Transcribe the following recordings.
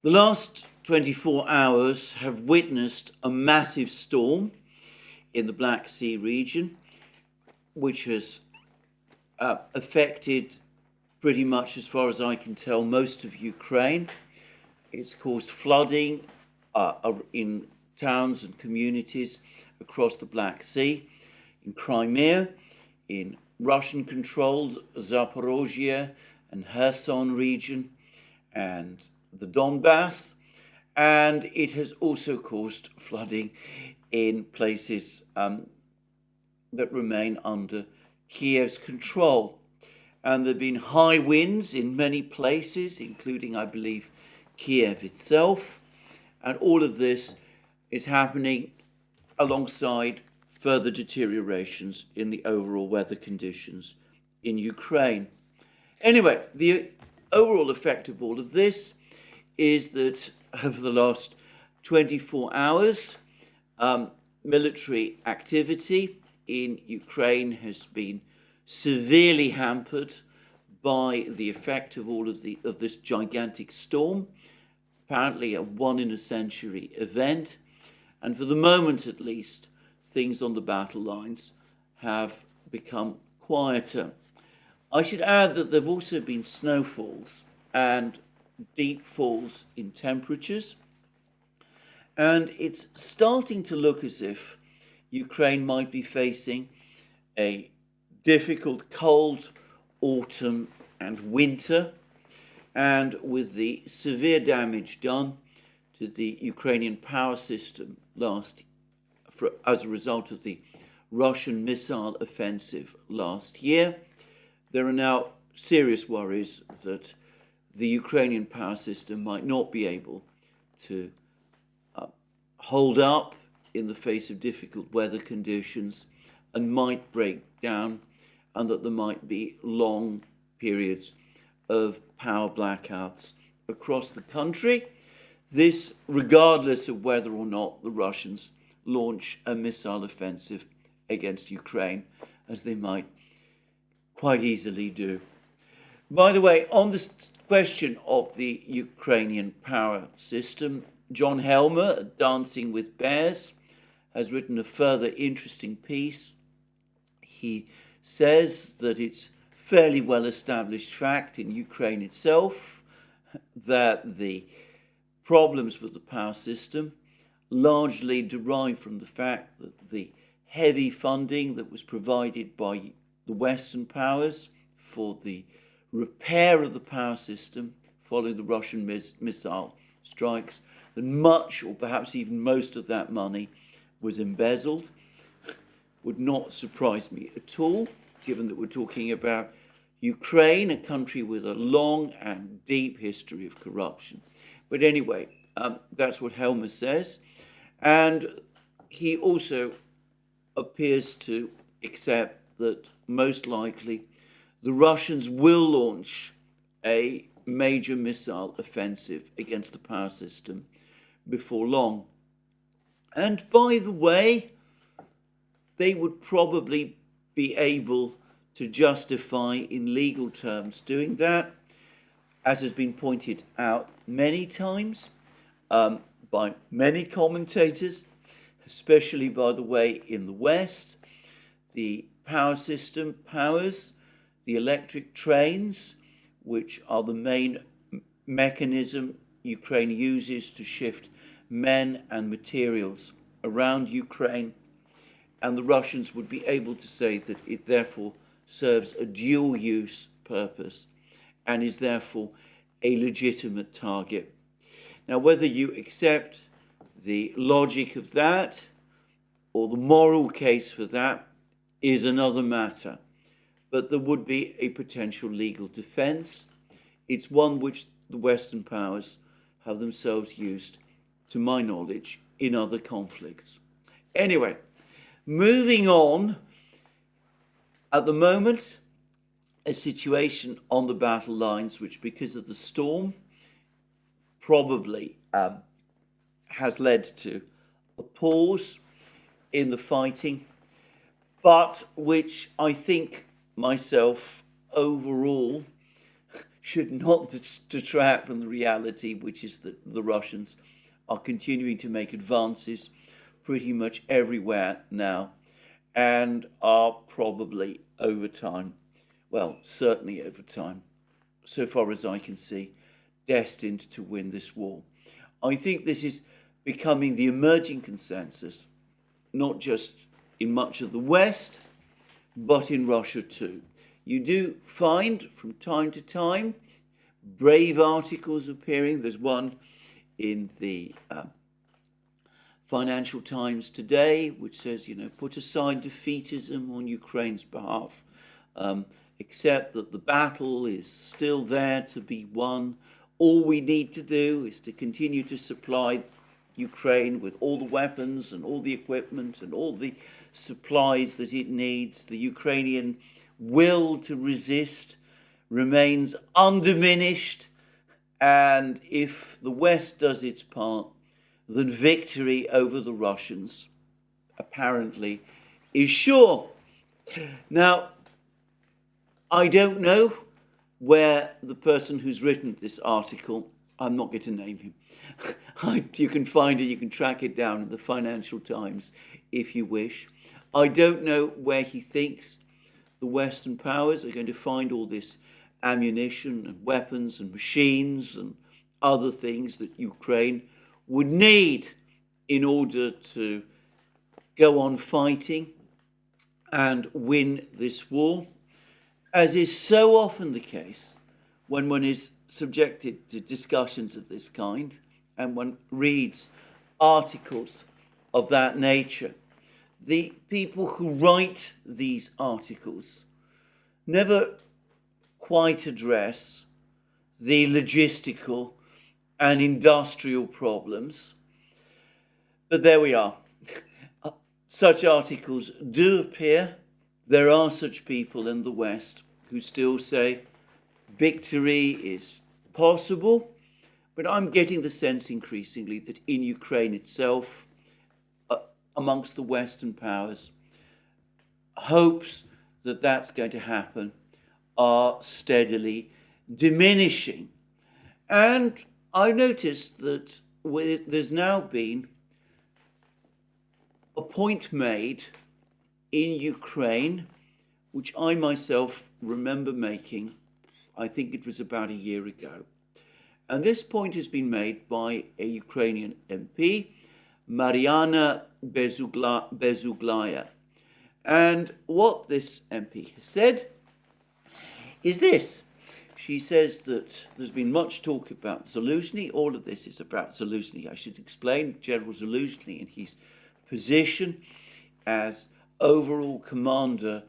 The last 24 hours have witnessed a massive storm in the Black Sea region, which has affected pretty much, as far as I can tell, most of Ukraine. It's caused flooding in towns and communities across the Black Sea, in Crimea, in Russian-controlled Zaporozhye and Kherson region, and the Donbass, and it has also caused flooding in places that remain under Kiev's control. And there have been high winds in many places, including, I believe, Kiev itself. And all of this is happening alongside further deteriorations in the overall weather conditions in Ukraine. Anyway, the overall effect of all of this is that over the last 24 hours, military activity in Ukraine has been severely hampered by the effect of all of this gigantic storm, apparently a one-in-a-century event. And for the moment, at least, things on the battle lines have become quieter. I should add that there have also been snowfalls and deep falls in temperatures. And it's starting to look as if Ukraine might be facing a difficult cold autumn and winter, and with the severe damage done to the Ukrainian power system as a result of the Russian missile offensive last year, there are now serious worries that the Ukrainian power system might not be able to hold up in the face of difficult weather conditions and might break down, and that there might be long periods of power blackouts across the country. This regardless of whether or not the Russians launch a missile offensive against Ukraine, as they might quite easily do. By the way, on this question of the Ukrainian power system, John Helmer at Dancing with Bears has written a further interesting piece. He says that it's fairly well-established fact in Ukraine itself that the problems with the power system largely derive from the fact that the heavy funding that was provided by the Western powers for the repair of the power system following the Russian missile strikes, that much or perhaps even most of that money was embezzled. Would not surprise me at all, given that we're talking about Ukraine, a country with a long and deep history of corruption. But anyway, that's what Helmer says. And he also appears to accept that most likely the Russians will launch a major missile offensive against the power system before long. And by the way, they would probably be able to justify in legal terms doing that, as has been pointed out many times by many commentators, especially, by the way, in the West. The power system powers the electric trains, which are the main mechanism Ukraine uses to shift men and materials around Ukraine, and the Russians would be able to say that it therefore serves a dual-use purpose and is therefore a legitimate target. Now, whether you accept the logic of that or the moral case for that is another matter, but there would be a potential legal defense. It's one which the Western powers have themselves used, to my knowledge, in other conflicts. Anyway, moving on, at the moment, a situation on the battle lines which, because of the storm, probably has led to a pause in the fighting, but which I think myself overall should not detract from the reality, which is that the Russians are continuing to make advances pretty much everywhere now, and are probably over time, well, certainly over time, so far as I can see, destined to win this war. I think this is becoming the emerging consensus, not just in much of the West, but in Russia too. You do find from time to time brave articles appearing. There's one in the Financial Times today, which says, put aside defeatism on Ukraine's behalf, accept that the battle is still there to be won. All we need to do is to continue to supply Ukraine with all the weapons and all the equipment and all the supplies that it needs. The Ukrainian will to resist remains undiminished, and if the West does its part, then victory over the Russians apparently is sure. Now, I don't know where the person who's written this article, I'm not going to name him, you can find it, you can track it down in the Financial Times if you wish. I don't know where he thinks the Western powers are going to find all this ammunition and weapons and machines and other things that Ukraine would need in order to go on fighting and win this war, as is so often the case when one is subjected to discussions of this kind and one reads articles of that nature. The people who write these articles never quite address the logistical and industrial problems. But there we are. Such articles do appear. There are such people in the West who still say victory is possible. But I'm getting the sense increasingly that in Ukraine itself, amongst the Western powers, hopes that that's going to happen are steadily diminishing. And I noticed that there's now been a point made in Ukraine, which I myself remember making, I think it was about a year ago. And this point has been made by a Ukrainian MP, Mariana Bezuglaya. And what this MP has said is this. She says that there's been much talk about Zaluzhny. All of this is about Zaluzhny. I should explain General Zaluzhny and his position as overall commander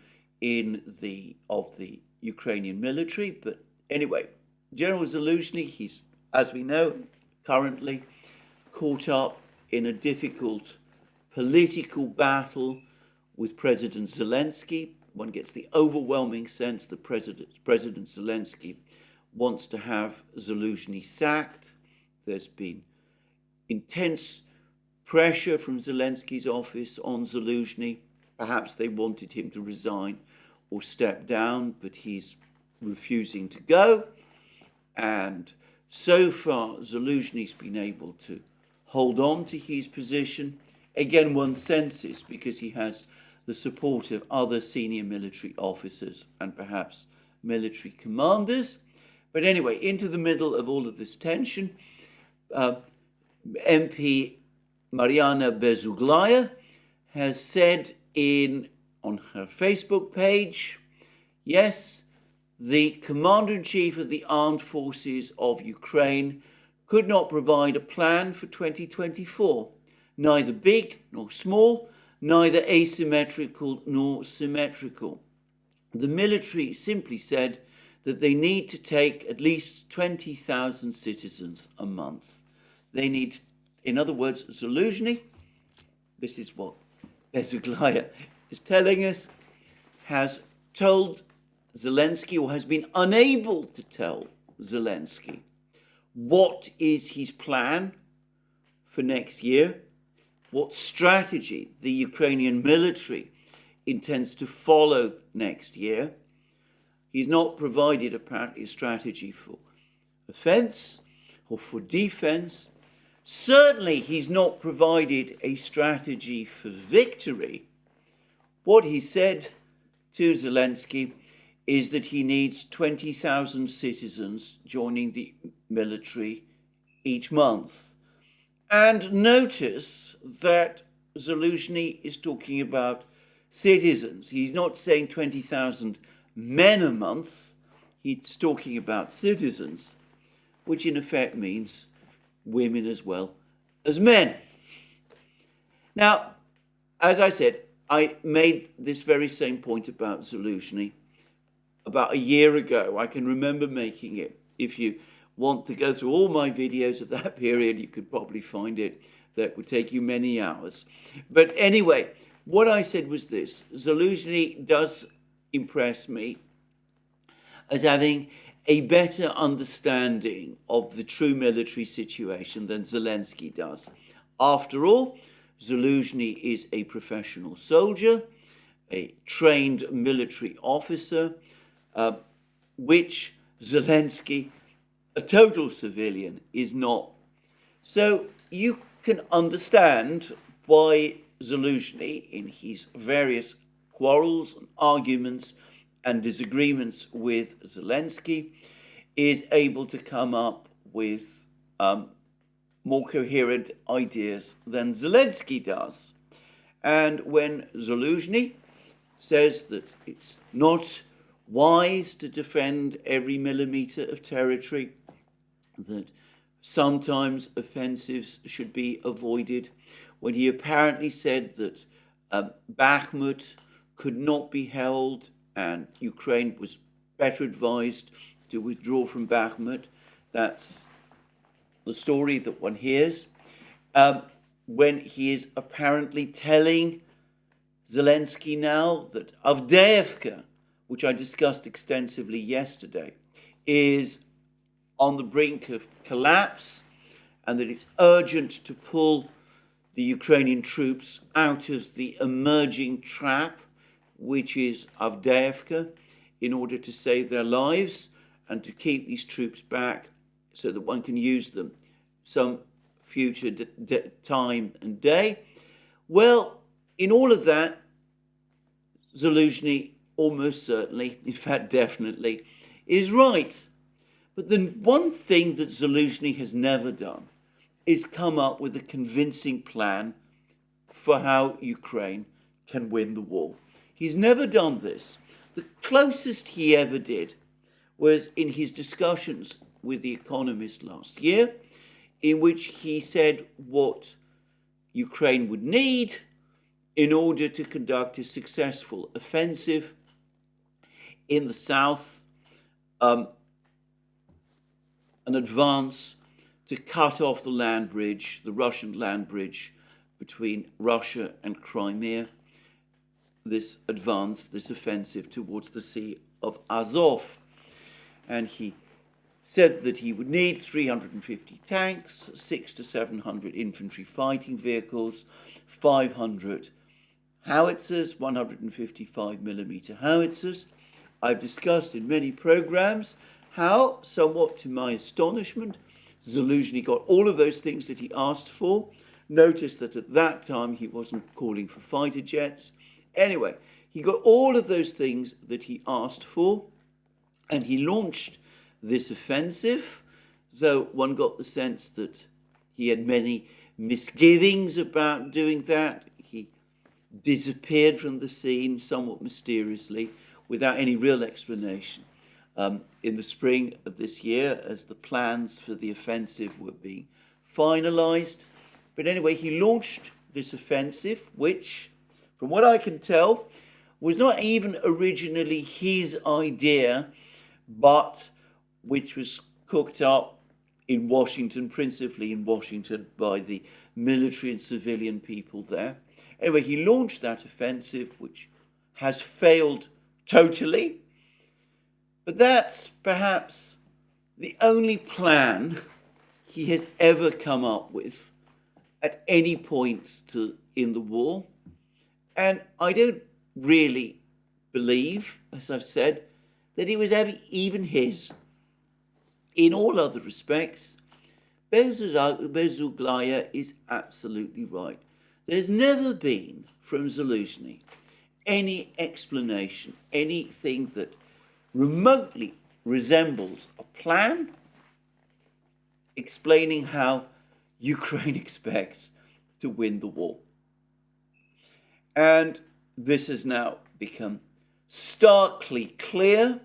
of the Ukrainian military. But anyway, General Zaluzhny, he's, as we know, currently caught up in a difficult political battle with President Zelensky. One gets the overwhelming sense that President Zelensky wants to have Zaluzhny sacked. There's been intense pressure from Zelensky's office on Zaluzhny. Perhaps they wanted him to resign or step down, but he's refusing to go. And so far, Zaluzhny's been able to hold on to his position. Again, one senses, because he has the support of other senior military officers and perhaps military commanders. But anyway, into the middle of all of this tension, MP Mariana Bezuglaya has said on her Facebook page, yes, the Commander-in-Chief of the Armed Forces of Ukraine could not provide a plan for 2024, neither big nor small, neither asymmetrical nor symmetrical. The military simply said that they need to take at least 20,000 citizens a month. They need, in other words, Zaluzhny, this is what Bezuglaya is telling us, has told Zelensky, or has been unable to tell Zelensky, what is his plan for next year, what strategy the Ukrainian military intends to follow next year. He's not provided apparently a strategy for offence or for defence. Certainly he's not provided a strategy for victory. What he said to Zelensky is that he needs 20,000 citizens joining the military each month. And notice that Zaluzhny is talking about citizens. He's not saying 20,000 men a month. He's talking about citizens, which in effect means women as well as men. Now, as I said, I made this very same point about Zaluzhny about a year ago. I can remember making it. If you want to go through all my videos of that period, you could probably find it. That would take you many hours. But anyway, what I said was this: Zaluzhny does impress me as having a better understanding of the true military situation than Zelensky does. After all, Zaluzhny is a professional soldier, a trained military officer, which Zelensky, a total civilian, is not. So you can understand why Zaluzhny, in his various quarrels and arguments and disagreements with Zelensky, is able to come up with more coherent ideas than Zelensky does. And when Zaluzhny says that it's not wise to defend every millimeter of territory, that sometimes offensives should be avoided, when he apparently said that Bakhmut could not be held and Ukraine was better advised to withdraw from Bakhmut, that's the story that one hears. When he is apparently telling Zelensky now that Avdiivka, which I discussed extensively yesterday, is on the brink of collapse and that it's urgent to pull the Ukrainian troops out of the emerging trap, which is Avdiivka, in order to save their lives and to keep these troops back so that one can use them some future time and day. Well, in all of that, Zaluzhny almost certainly, in fact definitely, is right. But the one thing that Zaluzhny has never done is come up with a convincing plan for how Ukraine can win the war. He's never done this. The closest he ever did was in his discussions with The Economist last year, in which he said what Ukraine would need in order to conduct a successful offensive in the south, an advance to cut off the land bridge, the Russian land bridge between Russia and Crimea, this advance, this offensive towards the Sea of Azov. And he said that he would need 350 tanks, 600 to 700 infantry fighting vehicles, 500 howitzers, 155mm howitzers. I've discussed in many programs how, somewhat to my astonishment, Zaluzhny got all of those things that he asked for. Notice that at that time he wasn't calling for fighter jets. Anyway, he got all of those things that he asked for, and he launched this offensive, though one got the sense that he had many misgivings about doing that. He disappeared from the scene somewhat mysteriously without any real explanation in the spring of this year as the plans for the offensive were being finalized. But anyway, he launched this offensive, which, from what I can tell, was not even originally his idea, but which was cooked up in Washington, principally in Washington, by the military and civilian people there. Anyway, he launched that offensive, which has failed totally. But that's perhaps the only plan he has ever come up with at any point in the war. And I don't really believe, as I've said, that it was even his. In all other respects, Bezuglaya is absolutely right. There's never been from Zaluzhny any explanation, anything that remotely resembles a plan explaining how Ukraine expects to win the war. And this has now become starkly clear,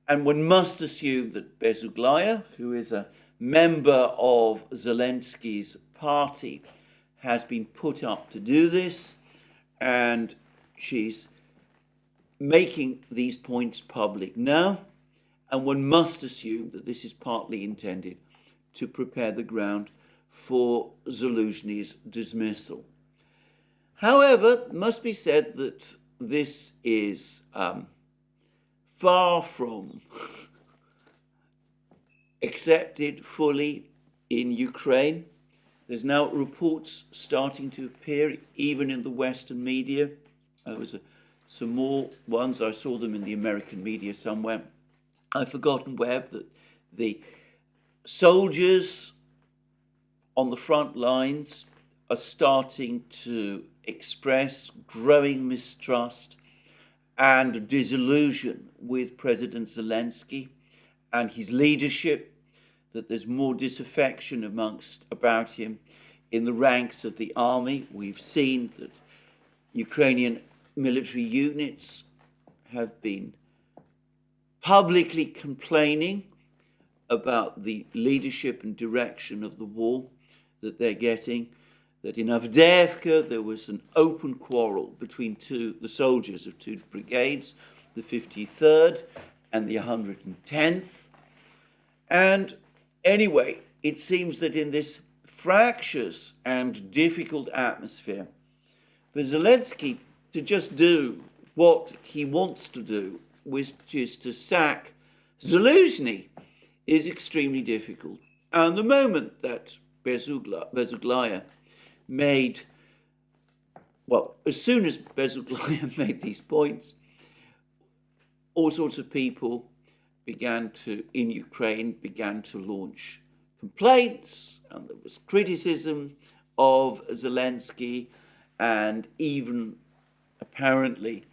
and one must assume that Bezuglaya, who is a member of Zelensky's party, has been put up to do this, and she's making these points public now, and one must assume that this is partly intended to prepare the ground for Zaluzhny's dismissal. However, it must be said that this is far from accepted fully in Ukraine. There's now reports starting to appear even in the Western media. There was some more ones. I saw them in the American media somewhere. I've forgotten where, that the soldiers on the front lines are starting to express growing mistrust and disillusion with President Zelensky and his leadership, that there's more disaffection about him in the ranks of the army. We've seen that Ukrainian military units have been publicly complaining about the leadership and direction of the war that they're getting, that in Avdiivka there was an open quarrel between the soldiers of two brigades, the 53rd and the 110th. And anyway, it seems that in this fractious and difficult atmosphere, for Zelensky to just do what he wants to do, which is to sack Zaluzhny, is extremely difficult. And the moment that Bezuglaya made, well, as soon as Bezuglaya made these points, all sorts of people in Ukraine began to launch complaints, and there was criticism of Zelensky, and even apparently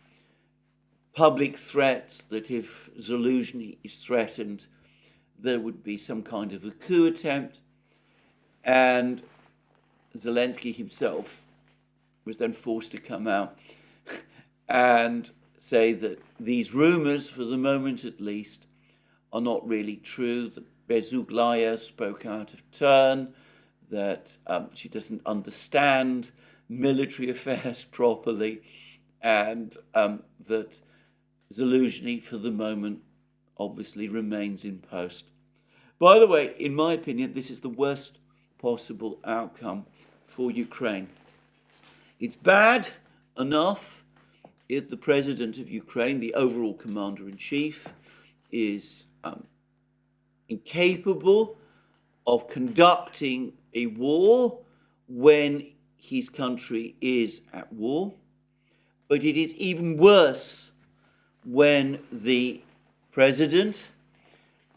public threats that if Zaluzhny is threatened, there would be some kind of a coup attempt. And Zelensky himself was then forced to come out and say that these rumors, for the moment at least, are not really true, that Bezuglaya spoke out of turn, that she doesn't understand military affairs properly, and that Zaluzhny, for the moment, obviously remains in post. By the way, in my opinion, this is the worst possible outcome for Ukraine. It's bad enough if the president of Ukraine, the overall commander-in-chief, is incapable of conducting a war when his country is at war. But it is even worse when the president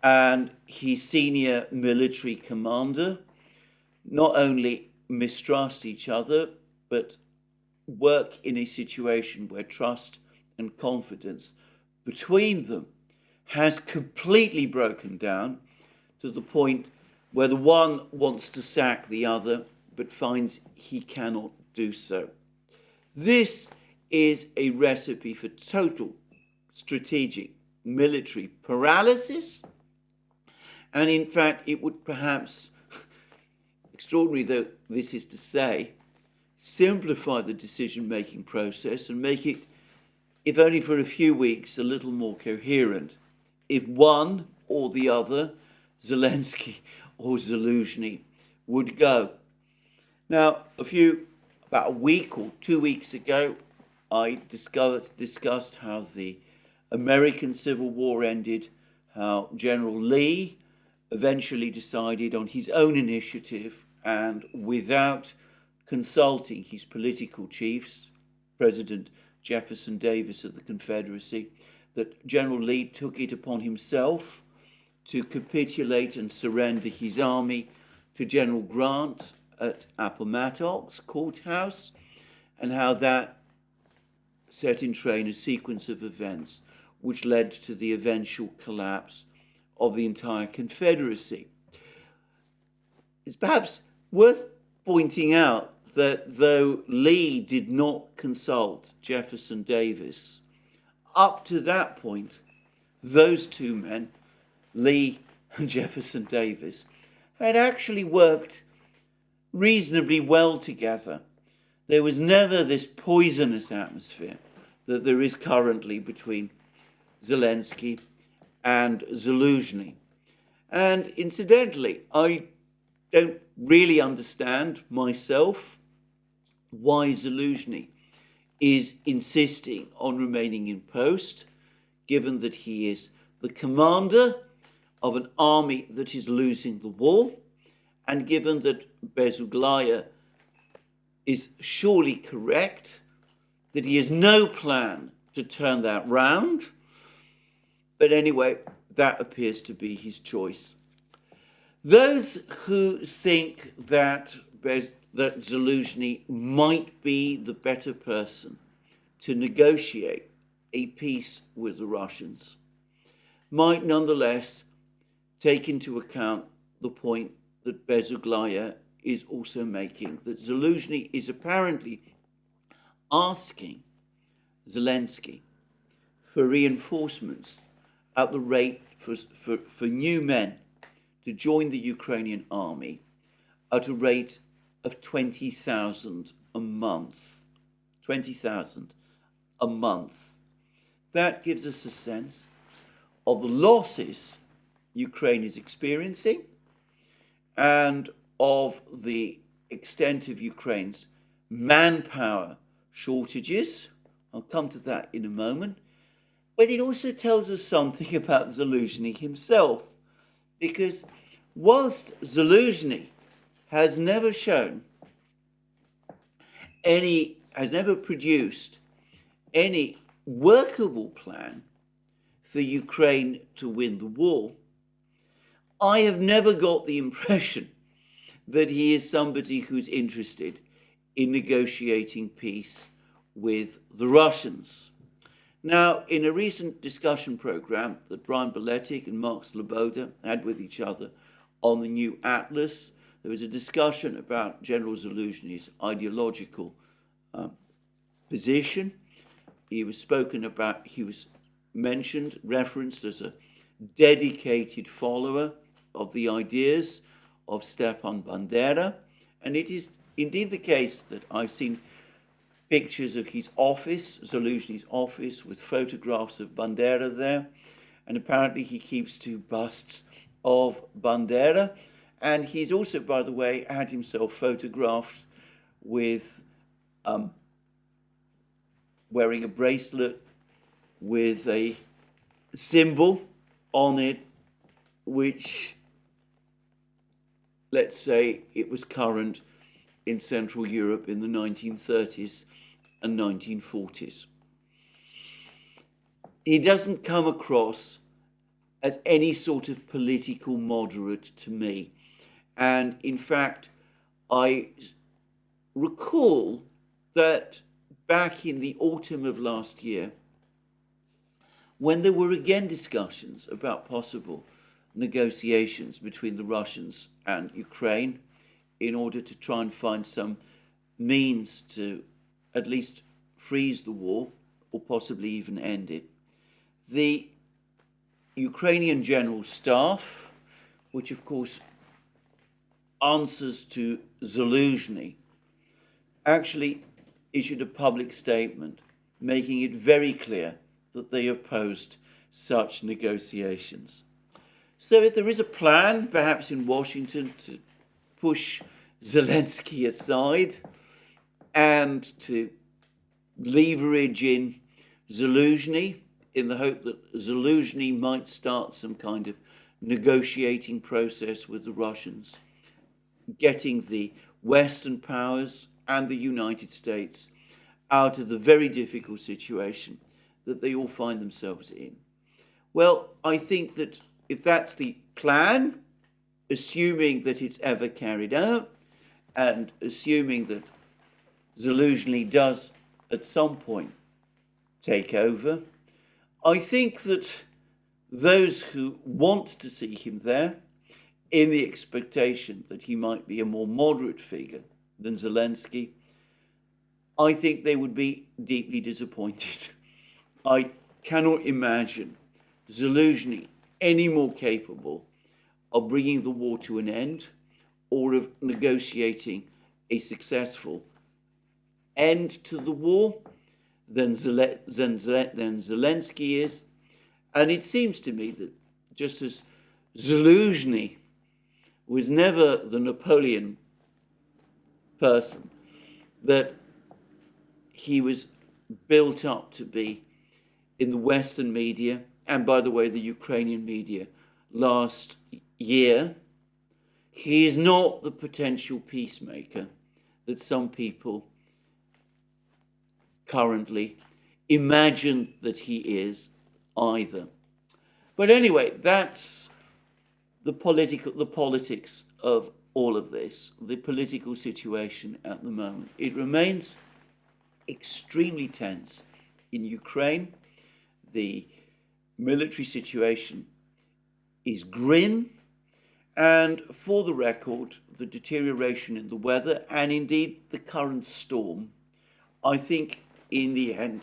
and his senior military commander not only mistrust each other, but work in a situation where trust and confidence between them has completely broken down to the point where the one wants to sack the other but finds he cannot do so. This is a recipe for total strategic military paralysis, and in fact it would perhaps, extraordinary though this is to say, simplify the decision-making process and make it, if only for a few weeks, a little more coherent if one or the other, Zelensky or Zaluzhny, would go. Now, about a week or 2 weeks ago, I discussed how the American Civil War ended, how General Lee eventually decided on his own initiative and without consulting his political chiefs, President Jefferson Davis of the Confederacy, that General Lee took it upon himself to capitulate and surrender his army to General Grant at Appomattox Courthouse, and how that set in train a sequence of events which led to the eventual collapse of the entire Confederacy. It's perhaps worth pointing out that though Lee did not consult Jefferson Davis, up to that point, those two men, Lee and Jefferson Davis, had actually worked reasonably well together. There was never this poisonous atmosphere that there is currently between Zelensky and Zaluzhny. And incidentally, I don't really understand myself why Zaluzhny is insisting on remaining in post, given that he is the commander of an army that is losing the war, and given that Bezuglaya is surely correct, that he has no plan to turn that round. But anyway, that appears to be his choice. Those who think that Zaluzhny might be the better person to negotiate a peace with the Russians might nonetheless take into account the point that Bezuglaya is also making, that Zaluzhny is apparently asking Zelensky for reinforcements at the rate for new men to join the Ukrainian army at a rate of 20,000 a month. 20,000 a month. That gives us a sense of the losses Ukraine is experiencing and of the extent of Ukraine's manpower shortages. I'll come to that in a moment. But it also tells us something about Zaluzhny himself, because whilst Zaluzhny has never produced any workable plan for Ukraine to win the war, I have never got the impression that he is somebody who's interested in negotiating peace with the Russians. Now, in a recent discussion program that Brian Beletic and Mark Sloboda had with each other on the new Atlas, there was a discussion about General Zaluzhny's ideological position. He was mentioned, referenced as a dedicated follower of the ideas of Stepan Bandera. And it is indeed the case that I've seen pictures of his office, Zaluzhny's office, with photographs of Bandera there. And apparently he keeps two busts of Bandera. And he's also, by the way, had himself photographed with wearing a bracelet with a symbol on it, which, let's say, it was current in Central Europe in the 1930s and 1940s. He doesn't come across as any sort of political moderate to me. And in fact, I recall that back in the autumn of last year, when there were again discussions about possible negotiations between the Russians and Ukraine in order to try and find some means to at least freeze the war or possibly even end it, the Ukrainian General Staff, which of course answers to Zaluzhny, actually issued a public statement making it very clear that they opposed such negotiations. So if there is a plan, perhaps in Washington, to push Zelensky aside and to leverage in Zaluzhny in the hope that Zaluzhny might start some kind of negotiating process with the Russians, getting the Western powers and the United States out of the very difficult situation that they all find themselves in. Well, I think that if that's the plan, assuming that it's ever carried out, and assuming that Zaluzhny does at some point take over, I think that those who want to see him there, in the expectation that he might be a more moderate figure than Zelensky, I think they would be deeply disappointed. I cannot imagine Zaluzhny any more capable of bringing the war to an end or of negotiating a successful end to the war than Zelensky is. And it seems to me that just as Zaluzhny was never the Napoleon person that he was built up to be in the Western media, and by the way, the Ukrainian media last year, he is not the potential peacemaker that some people currently imagine that he is either. But anyway, that's the politics of all of this, the political situation at the moment. It remains extremely tense in Ukraine. The military situation is grim, and for the record, the deterioration in the weather and indeed the current storm, I think in the end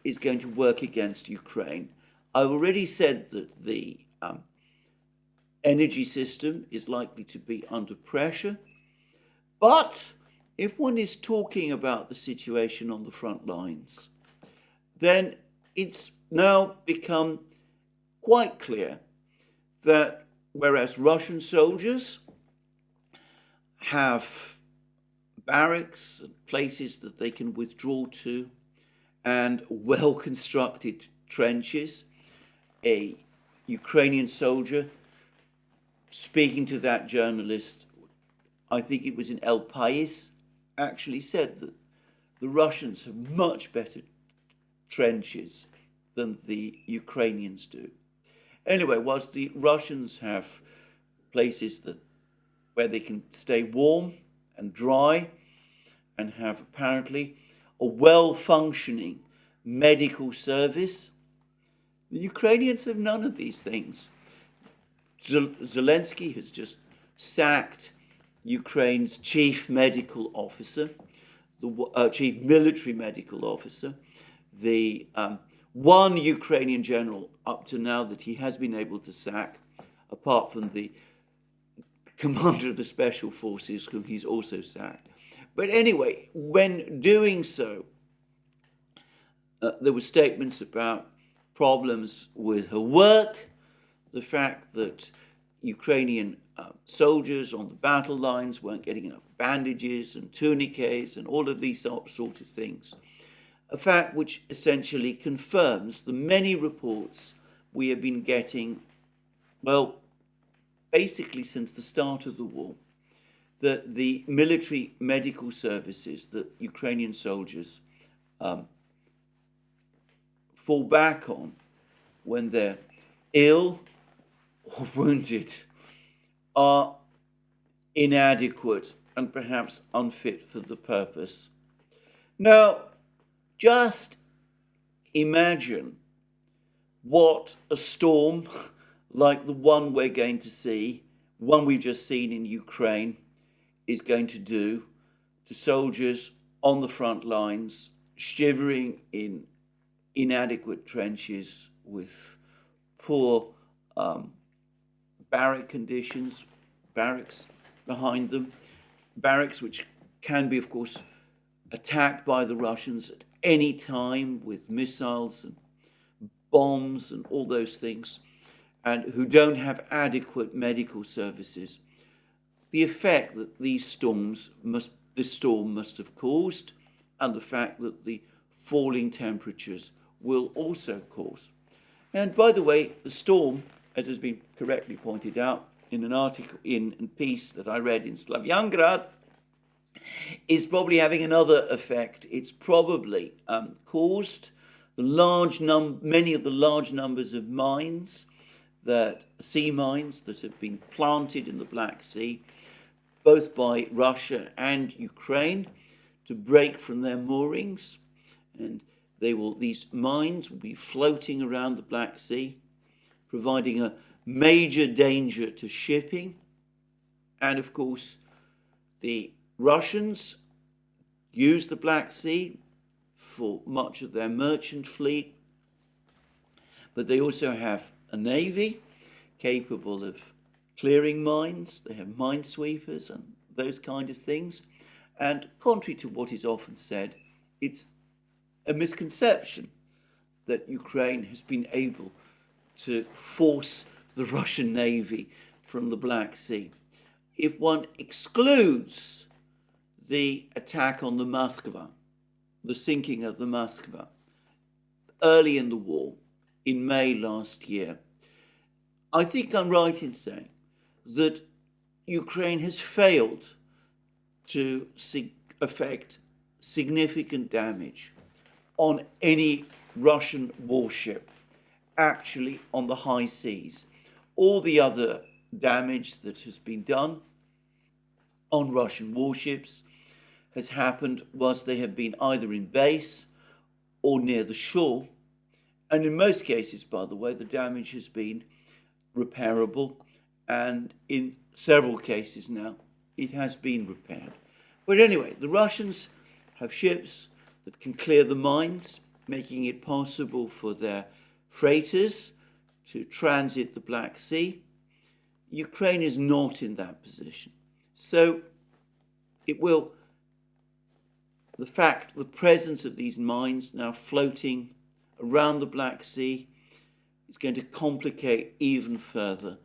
is going to work against Ukraine. I've already said that the energy system is likely to be under pressure, but if one is talking about the situation on the front lines, then it's now become quite clear that whereas Russian soldiers have barracks and places that they can withdraw to and well-constructed trenches, a Ukrainian soldier speaking to that journalist, I think it was in El País, actually said that the Russians have much better trenches than the Ukrainians do. Anyway, whilst the Russians have places where they can stay warm and dry and have apparently a well-functioning medical service, the Ukrainians have none of these things. Zelensky has just sacked Ukraine's chief medical officer, the chief military medical officer, the one Ukrainian general up to now that he has been able to sack, apart from the commander of the special forces, whom he's also sacked. But anyway, when doing so, there were statements about problems with her work, the fact that Ukrainian soldiers on the battle lines weren't getting enough bandages and tourniquets and all of these sort of things. A fact which essentially confirms the many reports we have been getting, well, basically since the start of the war, that the military medical services that Ukrainian soldiers fall back on when they're ill or wounded are inadequate and perhaps unfit for the purpose. Now, just imagine what a storm like the one we're going to see, one we've just seen in Ukraine, is going to do to soldiers on the front lines, shivering in inadequate trenches with poor barrack conditions, barracks behind them, barracks which can be, of course, attacked by the Russians at any time with missiles and bombs and all those things, and who don't have adequate medical services. The effect that this storm must have caused, and the fact that the falling temperatures will also cause. And by the way, the storm, as has been correctly pointed out in an article, in a piece that I read in Slavyangrad, is probably having another effect. It's probably caused many of the large numbers of mines, sea mines that have been planted in the Black Sea, both by Russia and Ukraine, to break from their moorings, and these mines will be floating around the Black Sea, providing a major danger to shipping. And of course, the Russians use the Black Sea for much of their merchant fleet, but they also have a navy capable of clearing mines. They have minesweepers and those kind of things. And contrary to what is often said, it's a misconception that Ukraine has been able to force the Russian Navy from the Black Sea. If one excludes the attack on the Moskva, the sinking of the Moskva, early in the war, in May last year, I think I'm right in saying that Ukraine has failed to effect significant damage on any Russian warship actually on the high seas. All the other damage that has been done on Russian warships has happened whilst they have been either in base or near the shore. And in most cases, by the way, the damage has been repairable, and in several cases now, it has been repaired. But anyway, the Russians have ships that can clear the mines, making it possible for their freighters to transit the Black Sea. Ukraine is not in that position. So the presence of these mines now floating around the Black Sea is going to complicate even further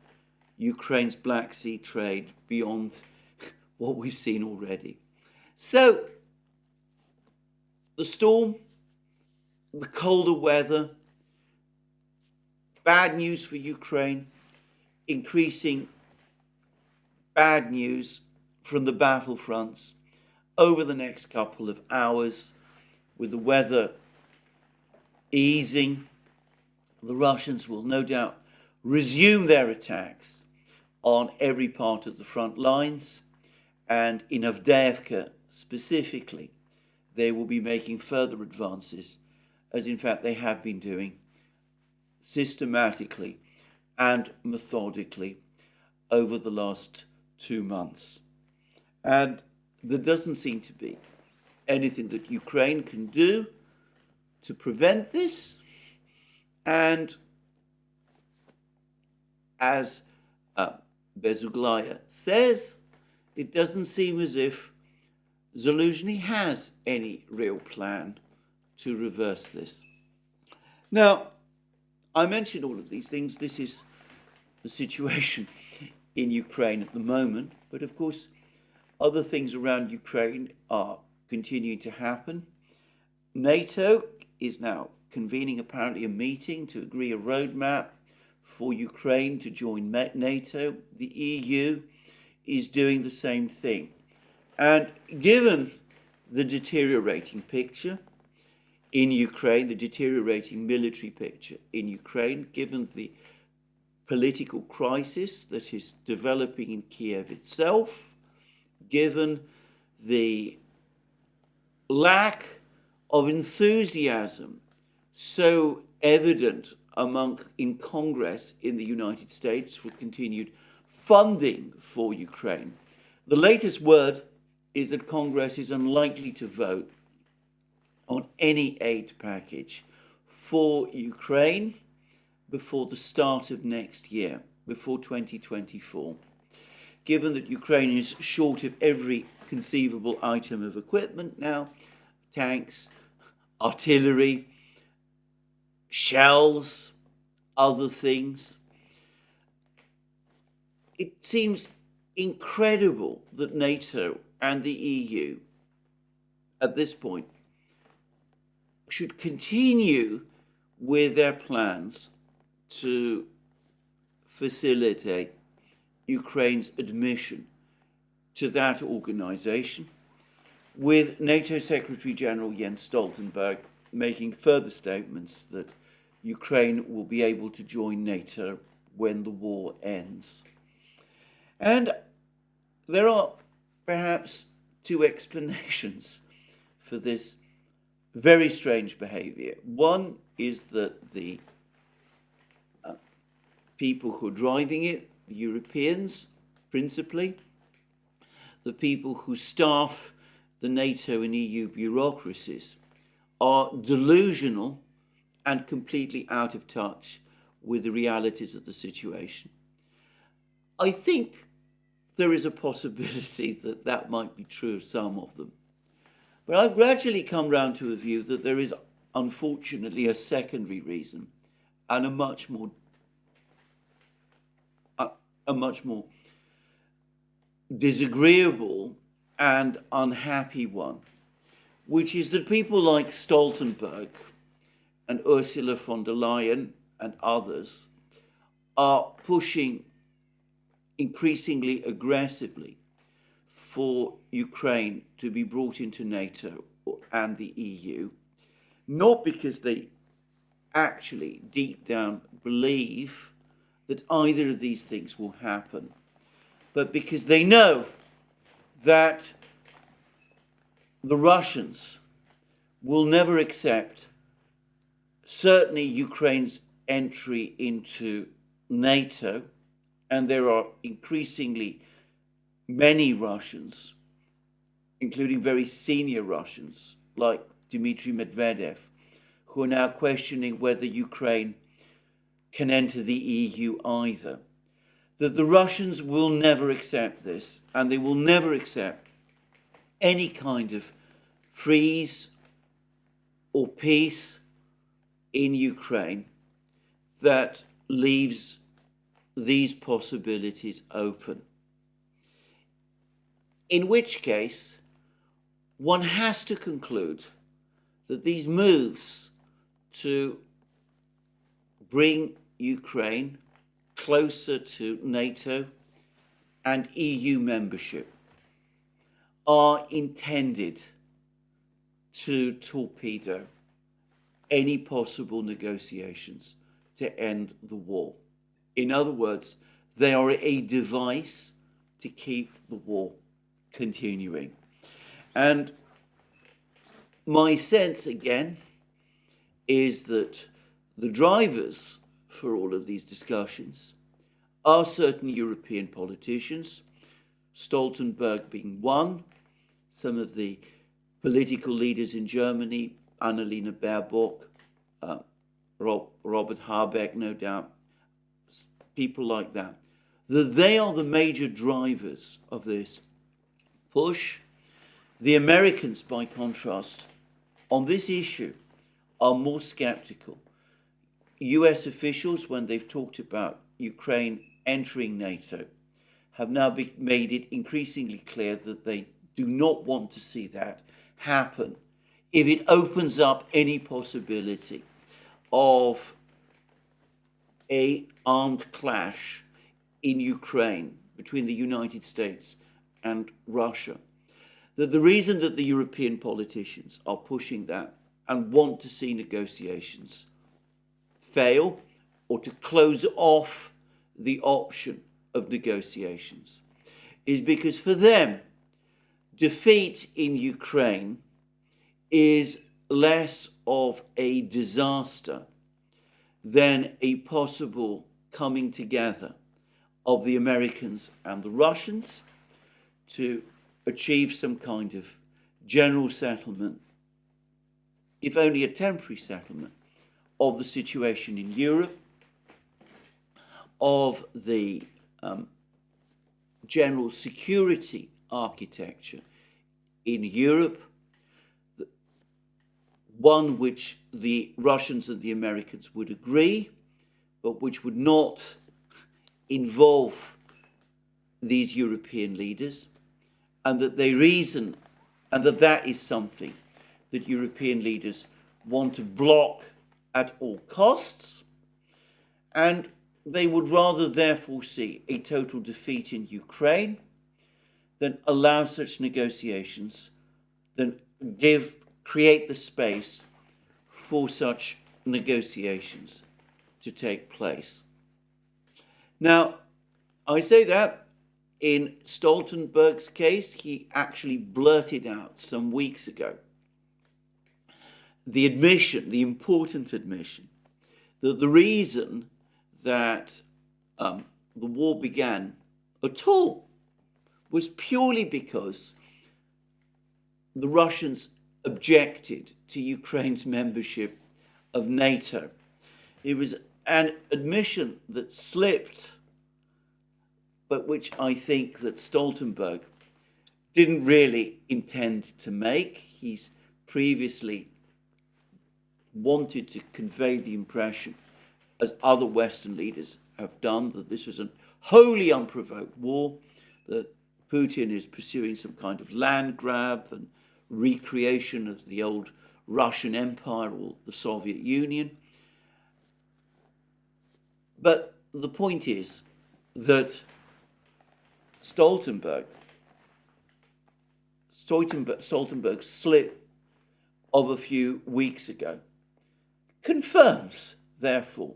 Ukraine's Black Sea trade beyond what we've seen already. So the storm, the colder weather, bad news for Ukraine, increasing bad news from the battlefronts over the next couple of hours. With the weather easing, the Russians will no doubt resume their attacks on every part of the front lines, and in Avdiivka specifically, they will be making further advances, as in fact they have been doing systematically and methodically over the last 2 months. And there doesn't seem to be anything that Ukraine can do to prevent this. And as Bezuglaya says, it doesn't seem as if Zaluzhny has any real plan to reverse this. Now, I mentioned all of these things. This is the situation in Ukraine at the moment. But of course, other things around Ukraine are continuing to happen. NATO is now convening apparently a meeting to agree a roadmap for Ukraine to join NATO. The EU is doing the same thing. And given the deteriorating picture in Ukraine, the deteriorating military picture in Ukraine, given the political crisis that is developing in Kiev itself, given the lack of enthusiasm so evident in Congress in the United States for continued funding for Ukraine, the latest word is that Congress is unlikely to vote on any aid package for Ukraine before the start of next year, before 2024. Given that Ukraine is short of every conceivable item of equipment now, tanks, artillery, shells, other things, it seems incredible that NATO and the EU at this point should continue with their plans to facilitate Ukraine's admission to that organization, with NATO Secretary General Jens Stoltenberg making further statements that Ukraine will be able to join NATO when the war ends. And there are perhaps two explanations for this very strange behavior. One is that the people who are driving it, the Europeans principally, the people who staff the NATO and EU bureaucracies, are delusional and completely out of touch with the realities of the situation. I think there is a possibility that that might be true of some of them. But I've gradually come round to a view that there is, unfortunately, a secondary reason, and a much more disagreeable and unhappy one, which is that people like Stoltenberg and Ursula von der Leyen and others are pushing increasingly aggressively for Ukraine to be brought into NATO and the EU, not because they actually deep down believe that either of these things will happen, but because they know that the Russians will never accept certainly Ukraine's entry into NATO, and there are increasingly many Russians, including very senior Russians like Dmitry Medvedev, who are now questioning whether Ukraine can enter the EU either. That the Russians will never accept this, and they will never accept any kind of freeze or peace in Ukraine that leaves these possibilities open. In which case, one has to conclude that these moves to bring Ukraine closer to NATO and EU membership are intended to torpedo any possible negotiations to end the war. In other words, they are a device to keep the war continuing. And my sense, again, is that the drivers for all of these discussions are certain European politicians, Stoltenberg being one, some of the political leaders in Germany, Annalena Baerbock, Robert Habeck, no doubt, people like that, that they are the major drivers of this push. The Americans, by contrast, on this issue, are more skeptical. US officials, when they've talked about Ukraine entering NATO, have now made it increasingly clear that they do not want to see that happen if it opens up any possibility of an armed clash in Ukraine between the United States and Russia. That the reason that the European politicians are pushing that and want to see negotiations fail or to close off the option of negotiations is because for them, defeat in Ukraine is less of a disaster than a possible coming together of the Americans and the Russians to achieve some kind of general settlement, if only a temporary settlement, of the situation in Europe, of the general security architecture in Europe, one which the Russians and the Americans would agree, but which would not involve these European leaders, and that they reason, and that is something that European leaders want to block at all costs, and they would rather therefore see a total defeat in Ukraine than allow such negotiations, than create the space for such negotiations to take place. Now, I say that in Stoltenberg's case, he actually blurted out some weeks ago the admission, the important admission, that the reason that the war began at all was purely because the Russians objected to Ukraine's membership of NATO. It was an admission that slipped, but which I think that Stoltenberg didn't really intend to make. He's previously wanted to convey the impression, as other Western leaders have done, that this was a wholly unprovoked war, that Putin is pursuing some kind of land grab and recreation of the old Russian Empire or the Soviet Union. But the point is that Stoltenberg's slip of a few weeks ago confirms, therefore,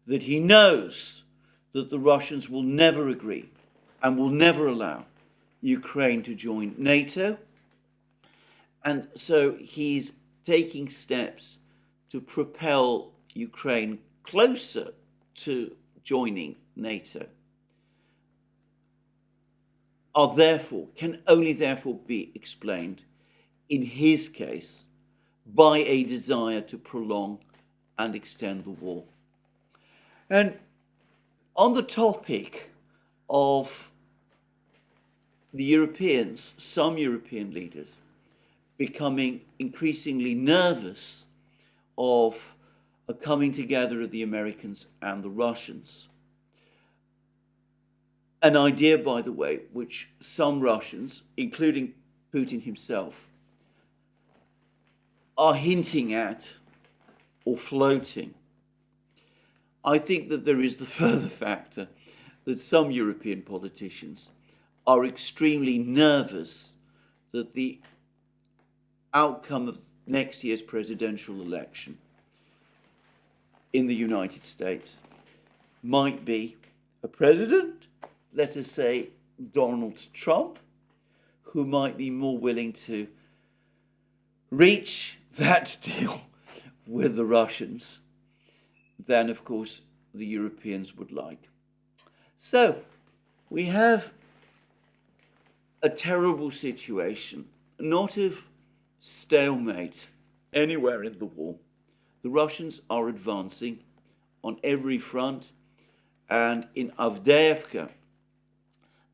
that he knows that the Russians will never agree and will never allow Ukraine to join NATO. And so he's taking steps to propel Ukraine closer to joining NATO. Can only therefore be explained, in his case, by a desire to prolong and extend the war. And on the topic of the Europeans, some European leaders becoming increasingly nervous of a coming together of the Americans and the Russians. An idea, by the way, which some Russians, including Putin himself, are hinting at or floating. I think that there is the further factor that some European politicians are extremely nervous that the outcome of next year's presidential election in the United States might be a president, let us say Donald Trump, who might be more willing to reach that deal with the Russians than, of course, the Europeans would like. So we have a terrible situation, not of stalemate anywhere in the war. The Russians are advancing on every front, and in Avdiivka,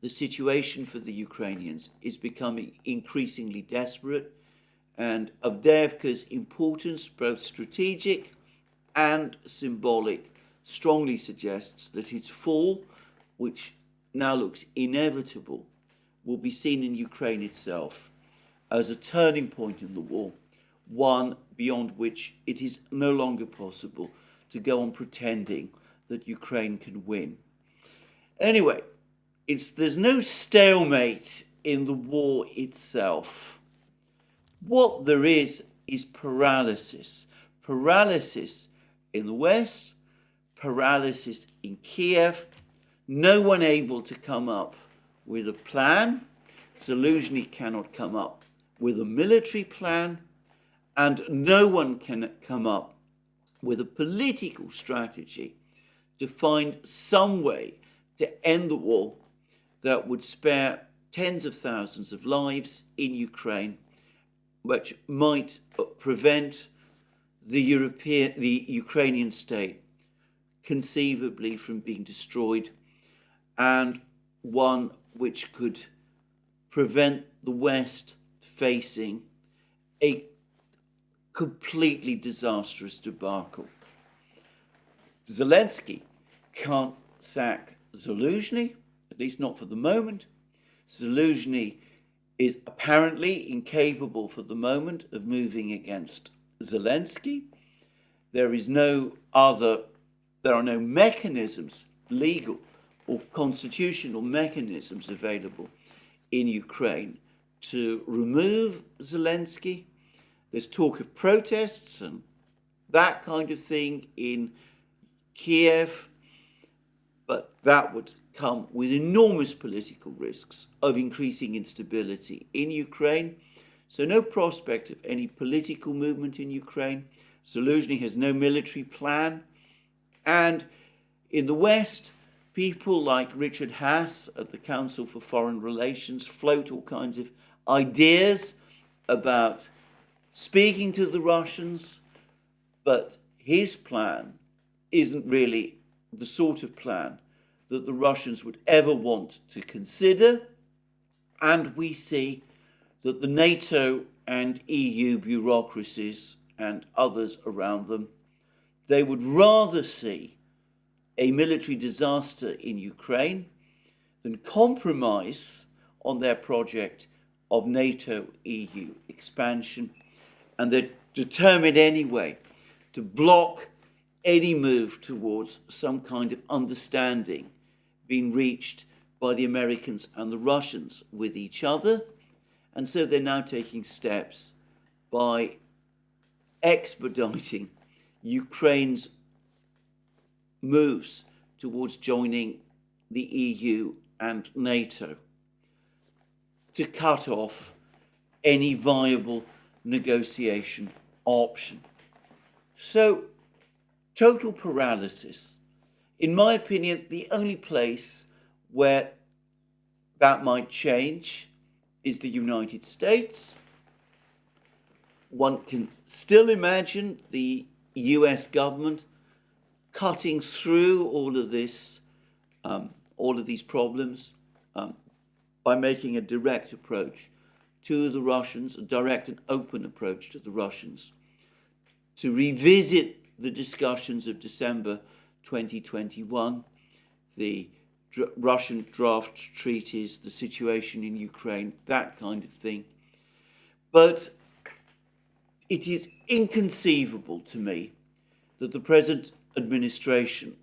the situation for the Ukrainians is becoming increasingly desperate, and Avdiivka's importance, both strategic and symbolic, strongly suggests that its fall, which now looks inevitable, will be seen in Ukraine itself as a turning point in the war, one beyond which it is no longer possible to go on pretending that Ukraine can win. Anyway, there's no stalemate in the war itself. What there is paralysis. Paralysis in the West, paralysis in Kiev, no one able to come up with a plan. Zaluzhny cannot come up with a military plan, and no one can come up with a political strategy to find some way to end the war that would spare tens of thousands of lives in Ukraine, which might prevent the Ukrainian state conceivably from being destroyed, and one which could prevent the West facing a completely disastrous debacle. Zelensky can't sack Zaluzhny, at least not for the moment. Zaluzhny is apparently incapable for the moment of moving against Zelensky. There are no mechanisms, legal or constitutional mechanisms available in Ukraine to remove Zelensky. There's talk of protests, and that kind of thing in Kiev, but that would come with enormous political risks of increasing instability in Ukraine. So no prospect of any political movement in Ukraine. Zaluzhny has no military plan. And in the West, people like Richard Haass at the Council for Foreign Relations float all kinds of ideas about speaking to the Russians, but his plan isn't really the sort of plan that the Russians would ever want to consider. And we see that the NATO and EU bureaucracies and others around them, they would rather see a military disaster in Ukraine than compromise on their project of NATO-EU expansion. And they're determined anyway to block any move towards some kind of understanding being reached by the Americans and the Russians with each other. And so they're now taking steps by expediting Ukraine's moves towards joining the EU and NATO to cut off any viable negotiation option. So, total paralysis. In my opinion, the only place where that might change is the United States. One can still imagine the US government cutting through all of this, all of these problems, by making a direct approach to the Russians, a direct and open approach to the Russians, to revisit the discussions of December 2021, the Russian draft treaties, the situation in Ukraine, that kind of thing. But it is inconceivable to me that the present administration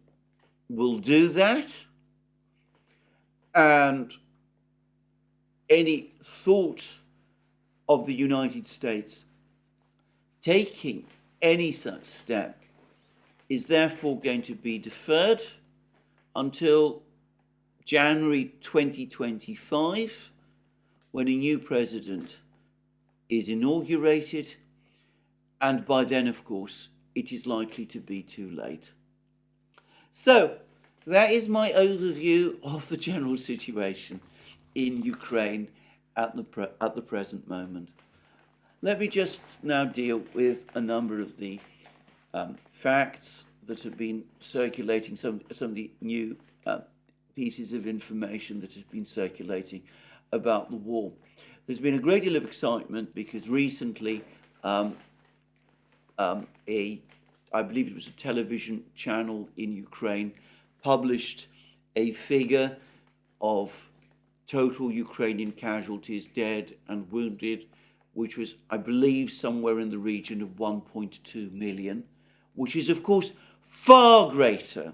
will do that, and any thought of the United States taking any such step is therefore going to be deferred until January 2025, when a new president is inaugurated, and by then, of course, it is likely to be too late. So, that is my overview of the general situation in Ukraine at the present moment. Let me just now deal with a number of the facts that have been circulating, some of the new pieces of information that have been circulating about the war. There's been a great deal of excitement because recently I believe it was a television channel in Ukraine, published a figure of total Ukrainian casualties, dead and wounded, which was, I believe, somewhere in the region of 1.2 million, which is, of course, far greater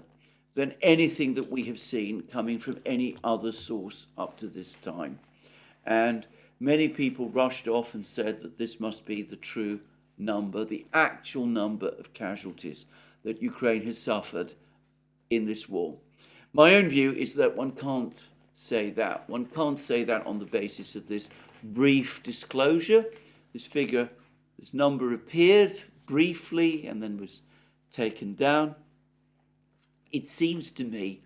than anything that we have seen coming from any other source up to this time. And many people rushed off and said that this must be the true number, the actual number of casualties that Ukraine has suffered in this war. My own view is that one can't say that. One can't say that on the basis of this brief disclosure. This figure, this number appeared briefly and then was taken down. It seems to me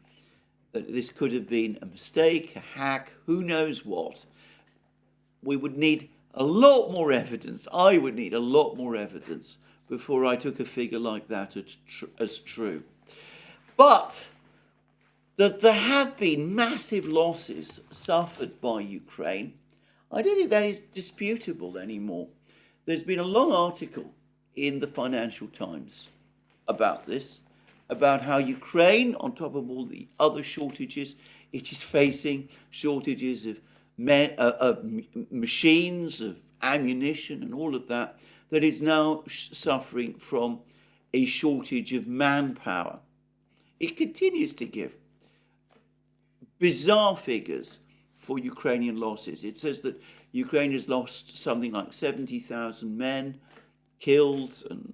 that this could have been a mistake, a hack, who knows what. We would need a lot more evidence. I would need a lot more evidence before I took a figure like that as true. But that there have been massive losses suffered by Ukraine, I don't think that is disputable anymore. There's been a long article in the Financial Times about this, about how Ukraine, on top of all the other shortages, it is facing shortages of machines, of ammunition and all of that, that it's now suffering from a shortage of manpower. It continues to give bizarre figures for Ukrainian losses. It says that Ukraine has lost something like 70,000 men, killed and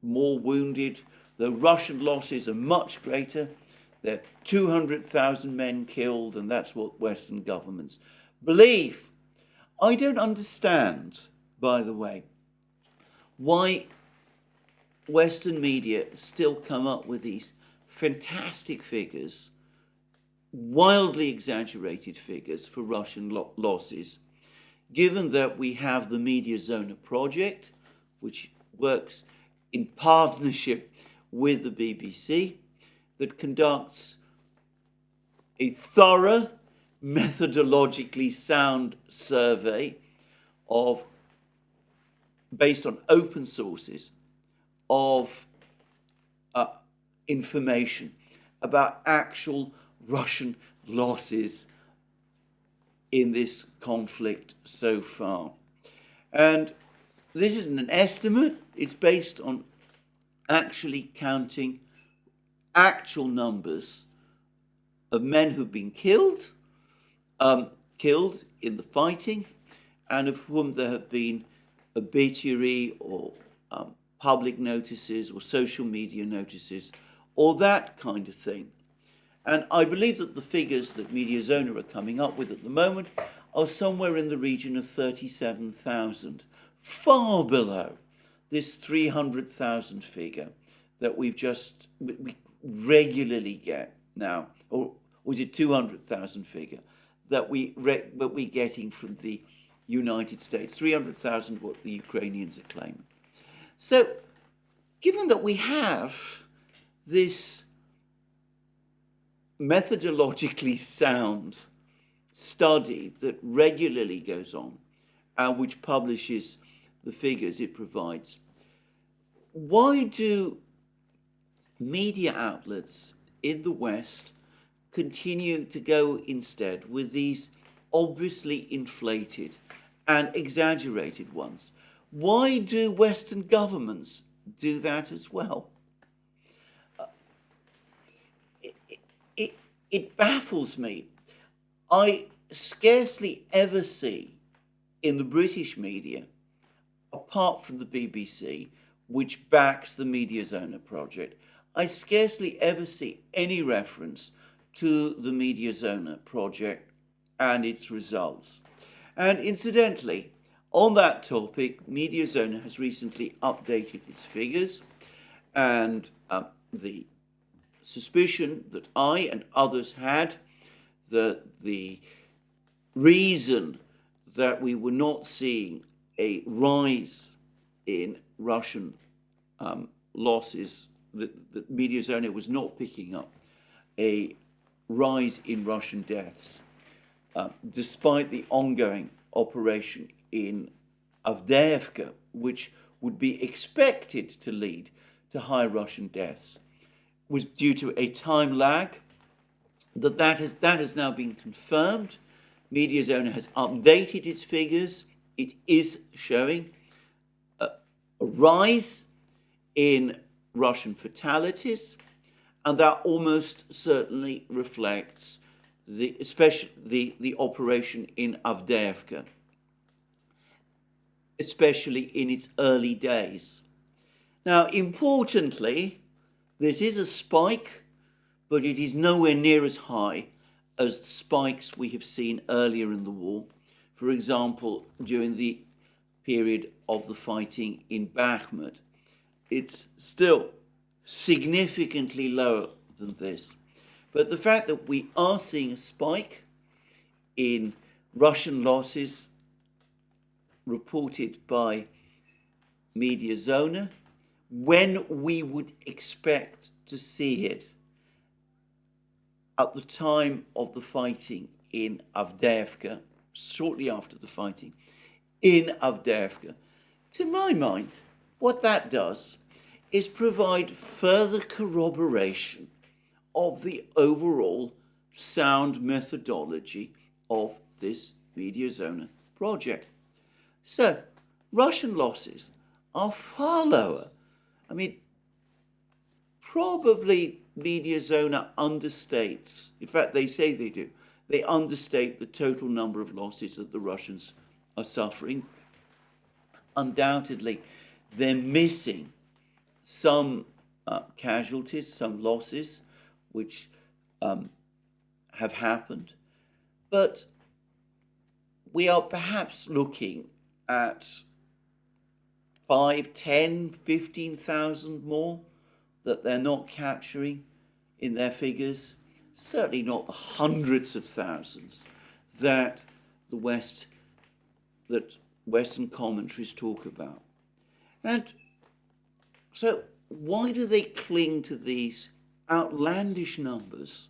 more wounded. The Russian losses are much greater. There are 200,000 men killed, and that's what Western governments believe. I don't understand, by the way, why Western media still come up with these fantastic figures, wildly exaggerated figures for Russian losses, given that we have the Media Zona project, which works in partnership with the BBC, that conducts a thorough, methodologically sound survey based on open sources of information about actual Russian losses in this conflict so far. And this isn't an estimate, it's based on actually counting actual numbers of men who've been killed in the fighting, and of whom there have been obituary or public notices or social media notices or that kind of thing. And I believe that the figures that Media Zona are coming up with at the moment are somewhere in the region of 37,000, far below this 300,000 figure that we regularly get now, or was it 200,000 figure that we're getting from the United States, 300,000 what the Ukrainians are claiming. So, given that we have this methodologically sound study that regularly goes on and which publishes the figures it provides, why do media outlets in the West continue to go instead with these obviously inflated and exaggerated ones? Why do Western governments do that as well? It baffles me. I scarcely ever see in the British media, apart from the BBC, which backs the Media Zona project, I scarcely ever see any reference to the Media Zona project and its results. And incidentally, on that topic, Media Zona has recently updated its figures, and the suspicion that I and others had that the reason that we were not seeing a rise in Russian losses, that Media Zona was not picking up a rise in Russian deaths, despite the ongoing operation in Avdiivka, which would be expected to lead to high Russian deaths, was due to a time lag. That has now been confirmed. Media Zona has updated its figures. It is showing a rise in Russian fatalities, and that almost certainly reflects the operation in Avdiivka, especially in its early days. Now, importantly, this is a spike, but it is nowhere near as high as the spikes we have seen earlier in the war. For example, during the period of the fighting in Bakhmut, it's still significantly lower than this. But the fact that we are seeing a spike in Russian losses reported by Media Zona, when we would expect to see it at the time of the fighting in Avdiivka, shortly after the fighting in Avdiivka, to my mind, what that does is provide further corroboration of the overall sound methodology of this Media Zona project. So, Russian losses are far lower. I mean, probably Media Zona understates, in fact they say they do, they understate the total number of losses that the Russians are suffering. Undoubtedly, they're missing some casualties, some losses, which have happened. But we are perhaps looking at 5, 10, 15,000 more that they're not capturing in their figures. Certainly not the hundreds of thousands that Western commentaries talk about. And so why do they cling to these outlandish numbers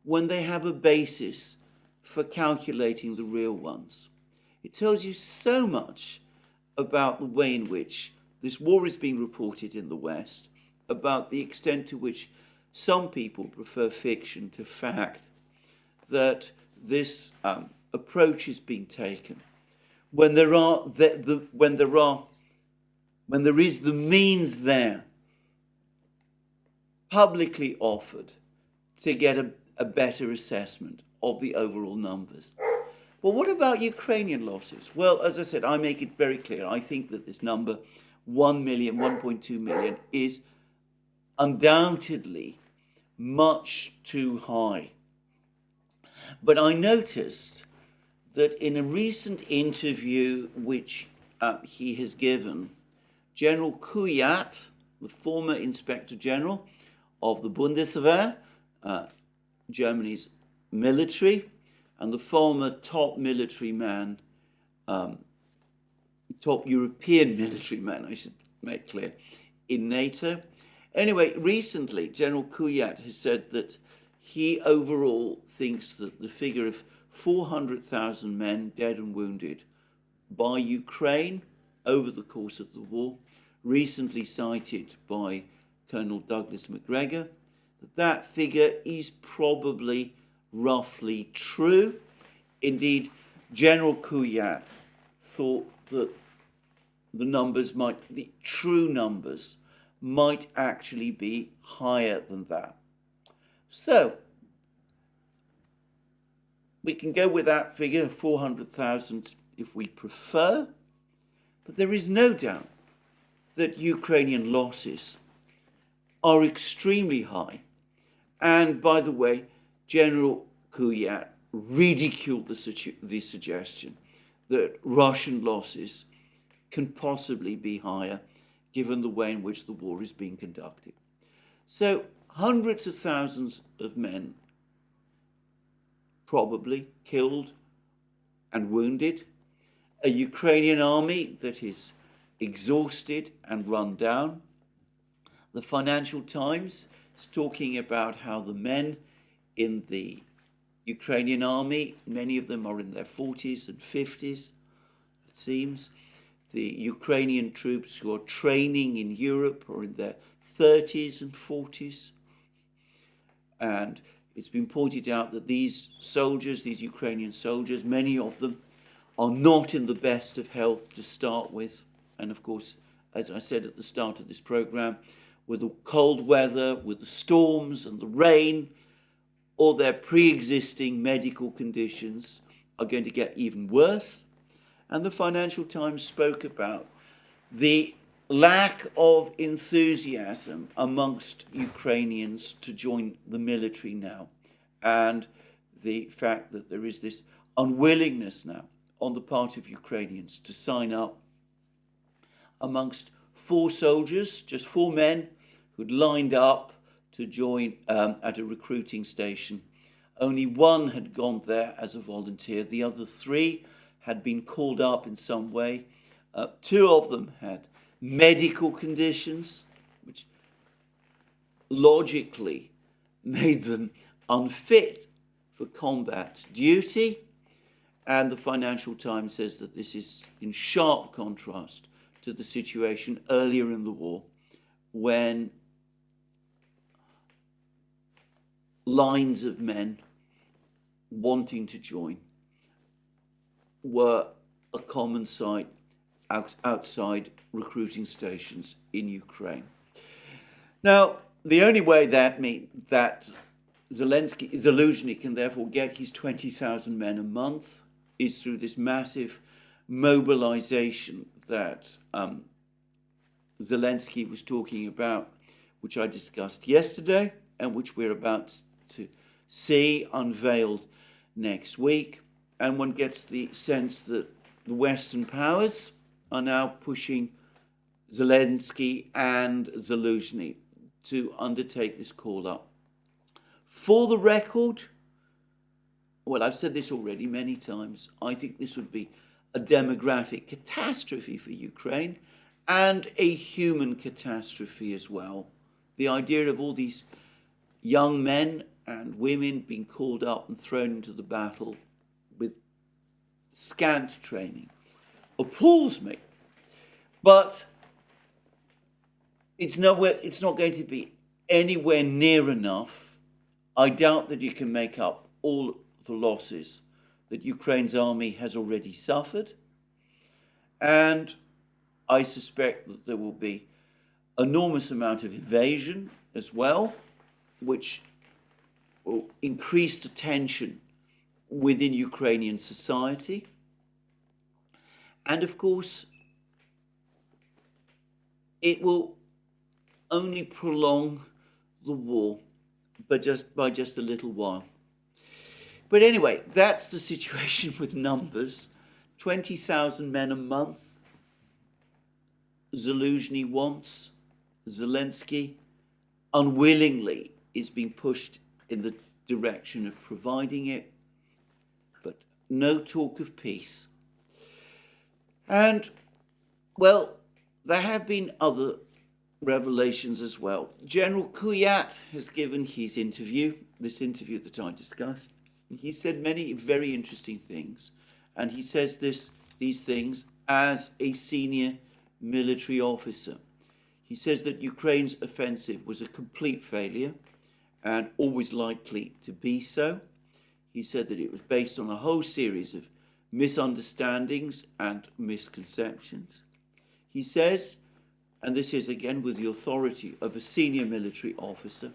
when they have a basis for calculating the real ones? It tells you so much about the way in which this war is being reported in the West, about the extent to which some people prefer fiction to fact, that this approach is being taken when there is the means there publicly offered to get a better assessment of the overall numbers. Well, what about Ukrainian losses? Well, as I said, I make it very clear. I think that this number, 1 million, 1.2 million, is undoubtedly much too high. But I noticed that in a recent interview which he has given, General Coup, the former Inspector General of the Bundeswehr, Germany's military, and the former top military man, top European military man, I should make clear, in NATO. Anyway, recently, General Coup has said that he overall thinks that the figure of 400,000 men dead and wounded by Ukraine over the course of the war, recently cited by Colonel Douglas Macgregor, that figure is probably roughly true. Indeed, General Coup thought that the true numbers might actually be higher than that. So, we can go with that figure, 400,000, if we prefer, but there is no doubt that Ukrainian losses are extremely high. And by the way, General Coup ridiculed the suggestion that Russian losses can possibly be higher given the way in which the war is being conducted. So hundreds of thousands of men probably killed and wounded, a Ukrainian army that is exhausted and run down. The Financial Times is talking about how the men in the Ukrainian army, many of them are in their 40s and 50s, it seems. The Ukrainian troops who are training in Europe are in their 30s and 40s. And it's been pointed out that these soldiers, these Ukrainian soldiers, many of them are not in the best of health to start with. And of course, as I said at the start of this program, with the cold weather, with the storms and the rain, all their pre-existing medical conditions are going to get even worse. And the Financial Times spoke about the lack of enthusiasm amongst Ukrainians to join the military now, and the fact that there is this unwillingness now on the part of Ukrainians to sign up. Amongst 4 soldiers, just 4 men who'd lined up to join at a recruiting station, only 1 had gone there as a volunteer. The other 3 had been called up in some way. 2 of them had medical conditions, which logically made them unfit for combat duty. And the Financial Times says that this is in sharp contrast to the situation earlier in the war, when lines of men wanting to join were a common sight outside recruiting stations in Ukraine. Now, the only way that Zelensky Zaluzhny can therefore get his 20,000 men a month is through this massive mobilization that Zelensky was talking about, which I discussed yesterday, and which we're about to see unveiled next week. And one gets the sense that the Western powers are now pushing Zelensky and Zaluzhny to undertake this call-up. For the record, well, I've said this already many times, I think this would be a demographic catastrophe for Ukraine and a human catastrophe as well. The idea of all these young men and women being called up and thrown into the battle with scant training appalls me. But it's not going to be anywhere near enough. I doubt that you can make up all the losses that Ukraine's army has already suffered. And I suspect that there will be enormous amount of evasion as well, which will increase the tension within Ukrainian society. And of course, it will only prolong the war by just a little while. But anyway, that's the situation with numbers. 20,000 men a month. Zaluzhny wants. Zelensky unwillingly is being pushed in the direction of providing it. But no talk of peace. And, well, there have been other revelations as well. General Coup has given his interview, this interview that I discussed. He said many very interesting things, and he says these things as a senior military officer. He says that Ukraine's offensive was a complete failure and always likely to be so. He said that it was based on a whole series of misunderstandings and misconceptions. He says, and this is again with the authority of a senior military officer,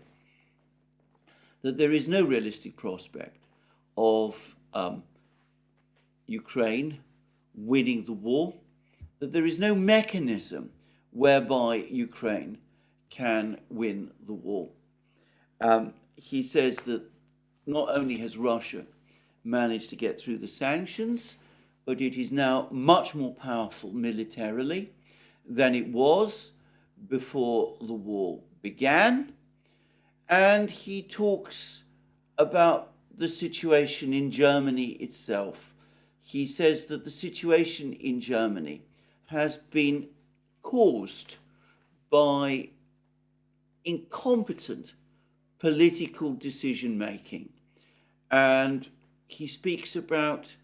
that there is no realistic prospect of Ukraine winning the war, that there is no mechanism whereby Ukraine can win the war. He says that not only has Russia managed to get through the sanctions, but it is now much more powerful militarily than it was before the war began. And he talks about the situation in Germany itself. He says that the situation in Germany has been caused by incompetent political decision-making. And he speaks about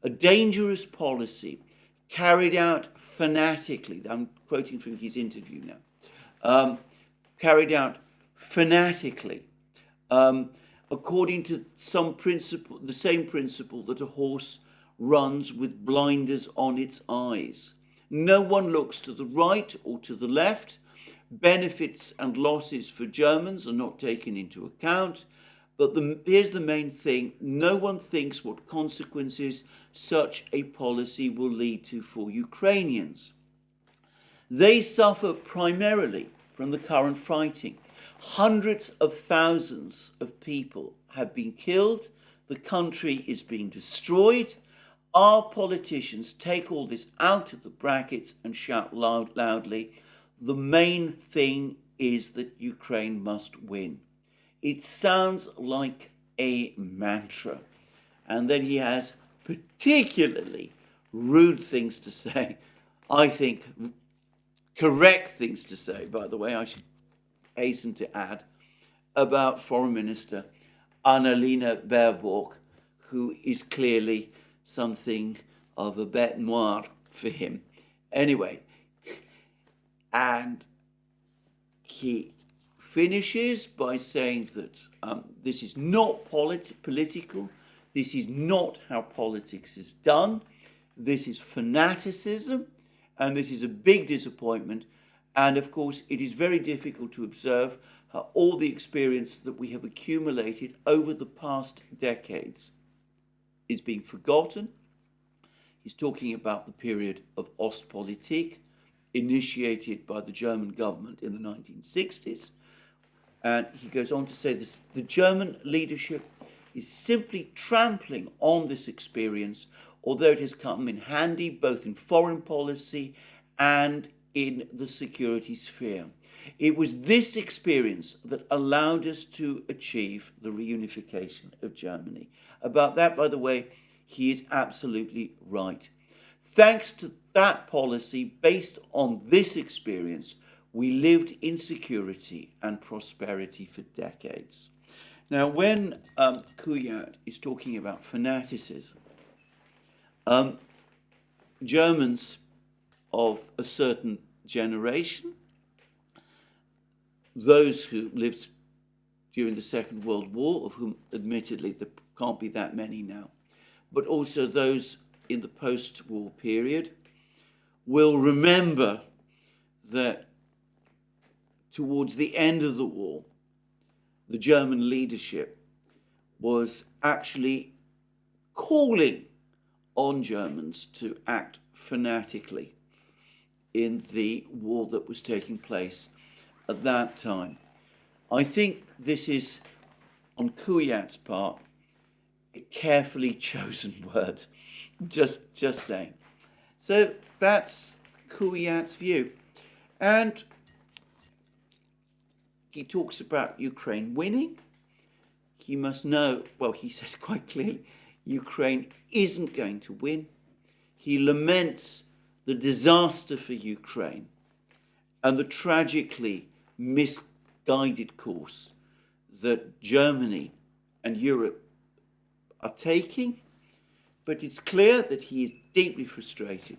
a dangerous policy carried out fanatically. I'm quoting from his interview now. Carried out fanatically, according to some principle, the same principle that a horse runs with blinders on its eyes. No one looks to the right or to the left. Benefits and losses for Germans are not taken into account. But here's the main thing. No one thinks what consequences such a policy will lead to for Ukrainians. They suffer primarily from the current fighting. Hundreds of thousands of people have been killed. The country is being destroyed. Our politicians take all this out of the brackets and shout loudly. The main thing is that Ukraine must win. It sounds like a mantra. And then he has particularly rude things to say. I think correct things to say, by the way, I should hasten to add, about Foreign Minister Annalena Baerbock, who is clearly something of a bête noire for him. Anyway, and he finishes by saying that this is not political, this is not how politics is done, this is fanaticism, and this is a big disappointment. And of course, it is very difficult to observe how all the experience that we have accumulated over the past decades is being forgotten. He's talking about the period of Ostpolitik initiated by the German government in the 1960s. And he goes on to say this: the German leadership is simply trampling on this experience, although it has come in handy both in foreign policy and in the security sphere. It was this experience that allowed us to achieve the reunification of Germany. About that, by the way, he is absolutely right. Thanks to that policy, based on this experience, we lived in security and prosperity for decades. Now, when Kuyat is talking about fanaticism, Germans of a certain generation, those who lived during the Second World War, of whom admittedly there can't be that many now, but also those in the post-war period, will remember that towards the end of the war, the German leadership was actually calling on Germans to act fanatically in the war that was taking place at that time. I think this is, on Kuyat's part, a carefully chosen word. Just saying. So that's Kuyat's view. And he talks about Ukraine winning. He must know, well, he says quite clearly, Ukraine isn't going to win. He laments the disaster for Ukraine and the tragically misguided course that Germany and Europe are taking. But it's clear that he is deeply frustrated,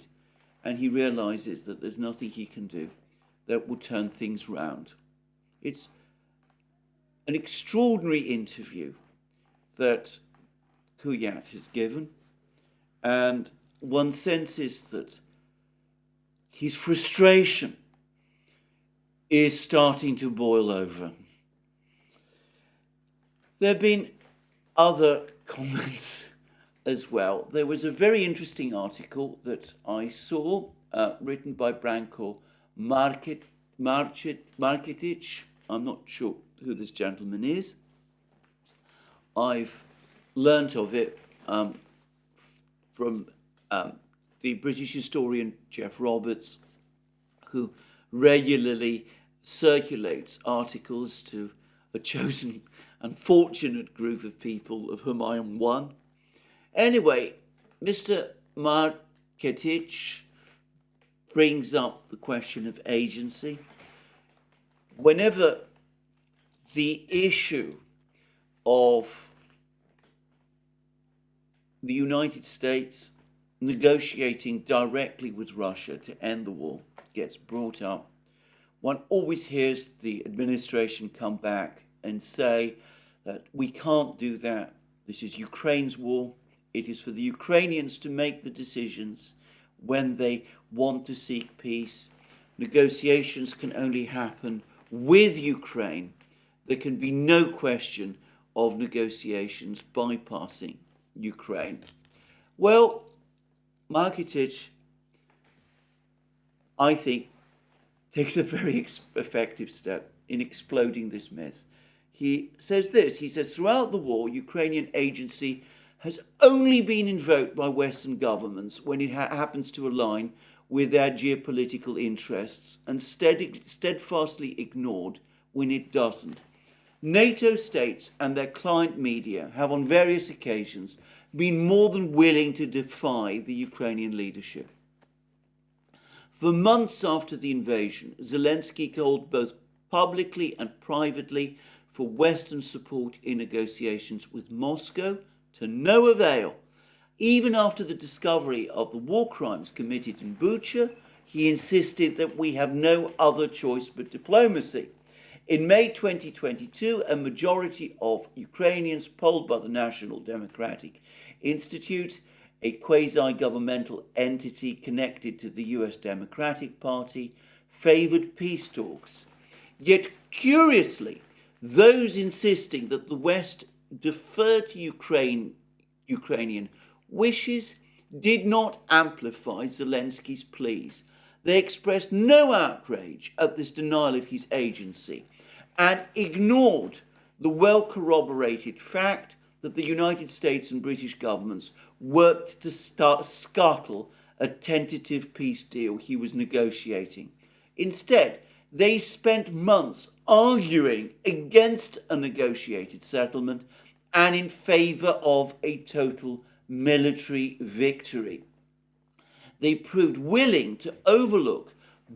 and he realizes that there's nothing he can do that will turn things round. It's an extraordinary interview that Kuyat has given, and one senses that his frustration is starting to boil over. There have been other comments as well. There was a very interesting article that I saw written by Branko Marketic. I'm not sure who this gentleman is. I've learnt of it from the British historian Jeff Roberts, who regularly circulates articles to a chosen unfortunate group of people, of whom I am one. Anyway, Mr. Marketic brings up the question of agency. Whenever the issue of the United States negotiating directly with Russia to end the war gets brought up, one always hears the administration come back and say that we can't do that. This is Ukraine's war. It is for the Ukrainians to make the decisions when they want to seek peace. Negotiations can only happen with Ukraine. There can be no question of negotiations bypassing Ukraine. Well, Marketic, I think, takes a very effective step in exploding this myth. He says this, he says, throughout the war, Ukrainian agency has only been invoked by Western governments when it happens to align with their geopolitical interests and steadfastly ignored when it doesn't. NATO states and their client media have on various occasions been more than willing to defy the Ukrainian leadership. For months after the invasion, Zelensky called both publicly and privately for Western support in negotiations with Moscow, to no avail. Even after the discovery of the war crimes committed in Bucha, he insisted that we have no other choice but diplomacy. In May 2022, a majority of Ukrainians polled by the National Democratic Institute, a quasi-governmental entity connected to the US Democratic Party, favoured peace talks. Yet, curiously, those insisting that the West defer to Ukrainian wishes did not amplify Zelensky's pleas. They expressed no outrage at this denial of his agency and ignored the well-corroborated fact that the United States and British governments worked to scuttle a tentative peace deal he was negotiating. Instead, they spent months arguing against a negotiated settlement and in favour of a total military victory. They proved willing to overlook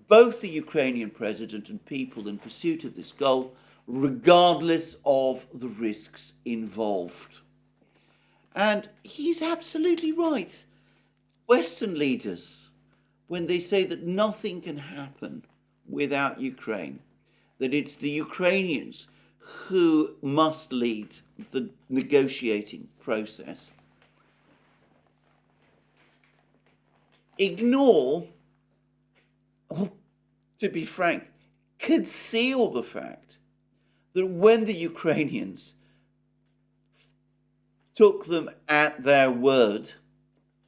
both the Ukrainian president and people in pursuit of this goal, regardless of the risks involved. And he's absolutely right. Western leaders, when they say that nothing can happen without Ukraine, that it's the Ukrainians who must lead the negotiating process, ignore, or to be frank, conceal the fact that when the Ukrainians took them at their word,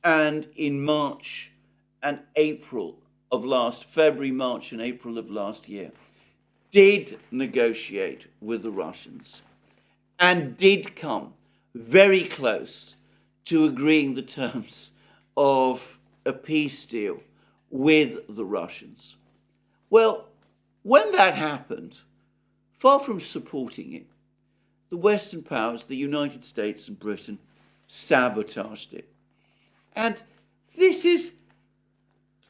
and in February, March and April of last year, did negotiate with the Russians and did come very close to agreeing the terms of a peace deal with the Russians. Well, when that happened, far from supporting it, the Western powers, the United States and Britain, sabotaged it. And this is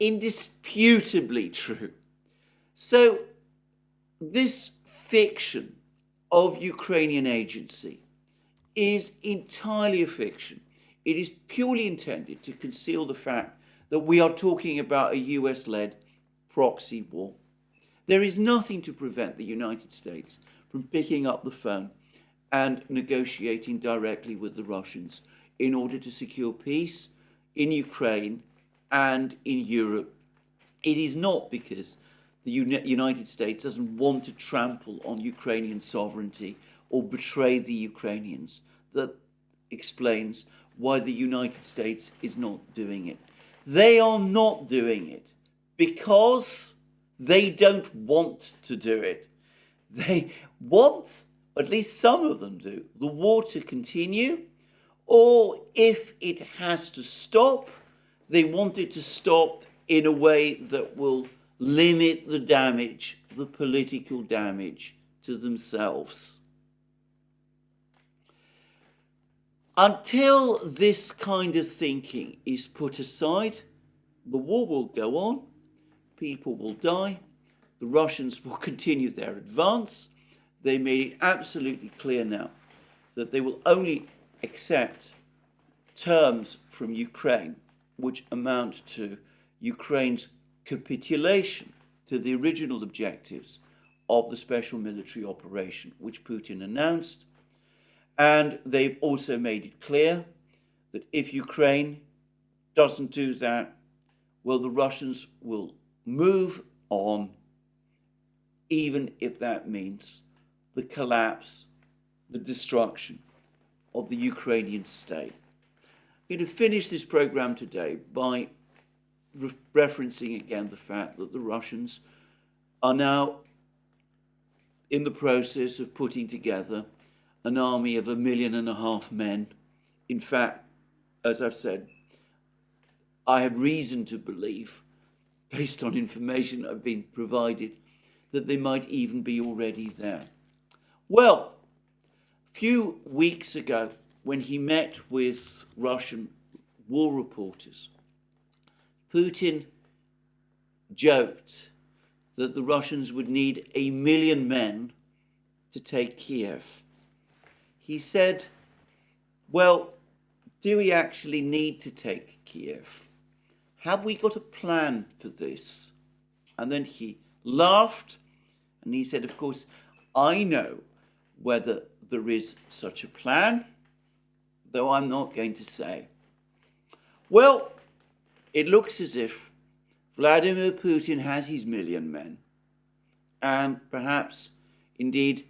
indisputably true. So this fiction of Ukrainian agency is entirely a fiction. It is purely intended to conceal the fact that we are talking about a US-led proxy war. There is nothing to prevent the United States from picking up the phone and negotiating directly with the Russians in order to secure peace in Ukraine and in Europe. It is not because the United States doesn't want to trample on Ukrainian sovereignty or betray the Ukrainians that explains why the United States is not doing it. They are not doing it because they don't want to do it. They want, at least some of them do, the war to continue, or if it has to stop, they want it to stop in a way that will limit the damage, the political damage to themselves. Until this kind of thinking is put aside, the war will go on, people will die, the Russians will continue their advance. They made it absolutely clear now that they will only accept terms from Ukraine which amount to Ukraine's capitulation to the original objectives of the special military operation which Putin announced. And they've also made it clear that if Ukraine doesn't do that, well, the Russians will move on, even if that means the collapse, the destruction of the Ukrainian state. I'm going to finish this program today by referencing again the fact that the Russians are now in the process of putting together an army of 1.5 million men. In fact, as I've said, I have reason to believe, based on information I've been provided, that they might even be already there. Well, a few weeks ago, when he met with Russian war reporters, Putin joked that the Russians would need 1 million men to take Kiev. He said, well, do we actually need to take Kiev? Have we got a plan for this? And then he laughed and he said, of course, I know whether there is such a plan, though I'm not going to say. Well, it looks as if Vladimir Putin has his 1 million men, and perhaps, indeed,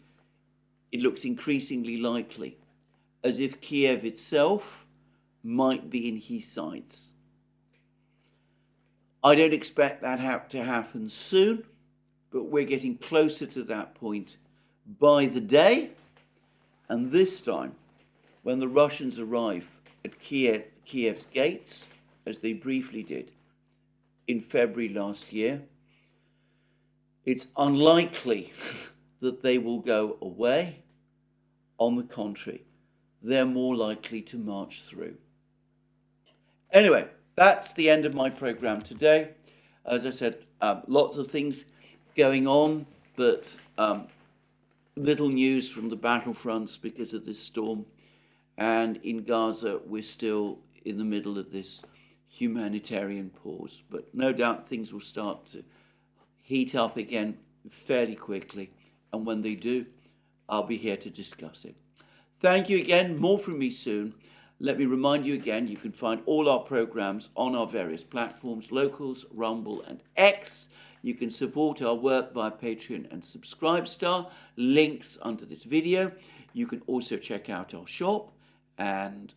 it looks increasingly likely as if Kiev itself might be in his sights. I don't expect that to happen soon, but we're getting closer to that point by the day. And this time, when the Russians arrive at Kiev's gates, as they briefly did in February last year, it's unlikely that they will go away. On the contrary, they're more likely to march through. Anyway, that's the end of my program today. As I said, lots of things going on, but little news from the battlefronts because of this storm. And in Gaza, we're still in the middle of this humanitarian pause. But no doubt things will start to heat up again fairly quickly. And when they do, I'll be here to discuss it. Thank you again. More from me soon. Let me remind you again, you can find all our programs on our various platforms, Locals, Rumble and X. You can support our work via Patreon and Subscribestar, links under this video. You can also check out our shop and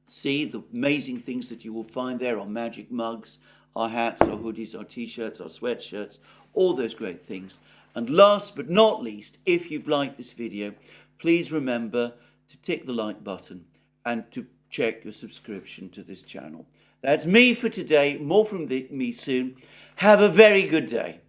see the amazing things that you will find there, our magic mugs, our hats, our hoodies, our t-shirts, our sweatshirts, all those great things. And last but not least, if you've liked this video, please remember to tick the like button and to check your subscription to this channel. That's me for today. More from me soon. Have a very good day.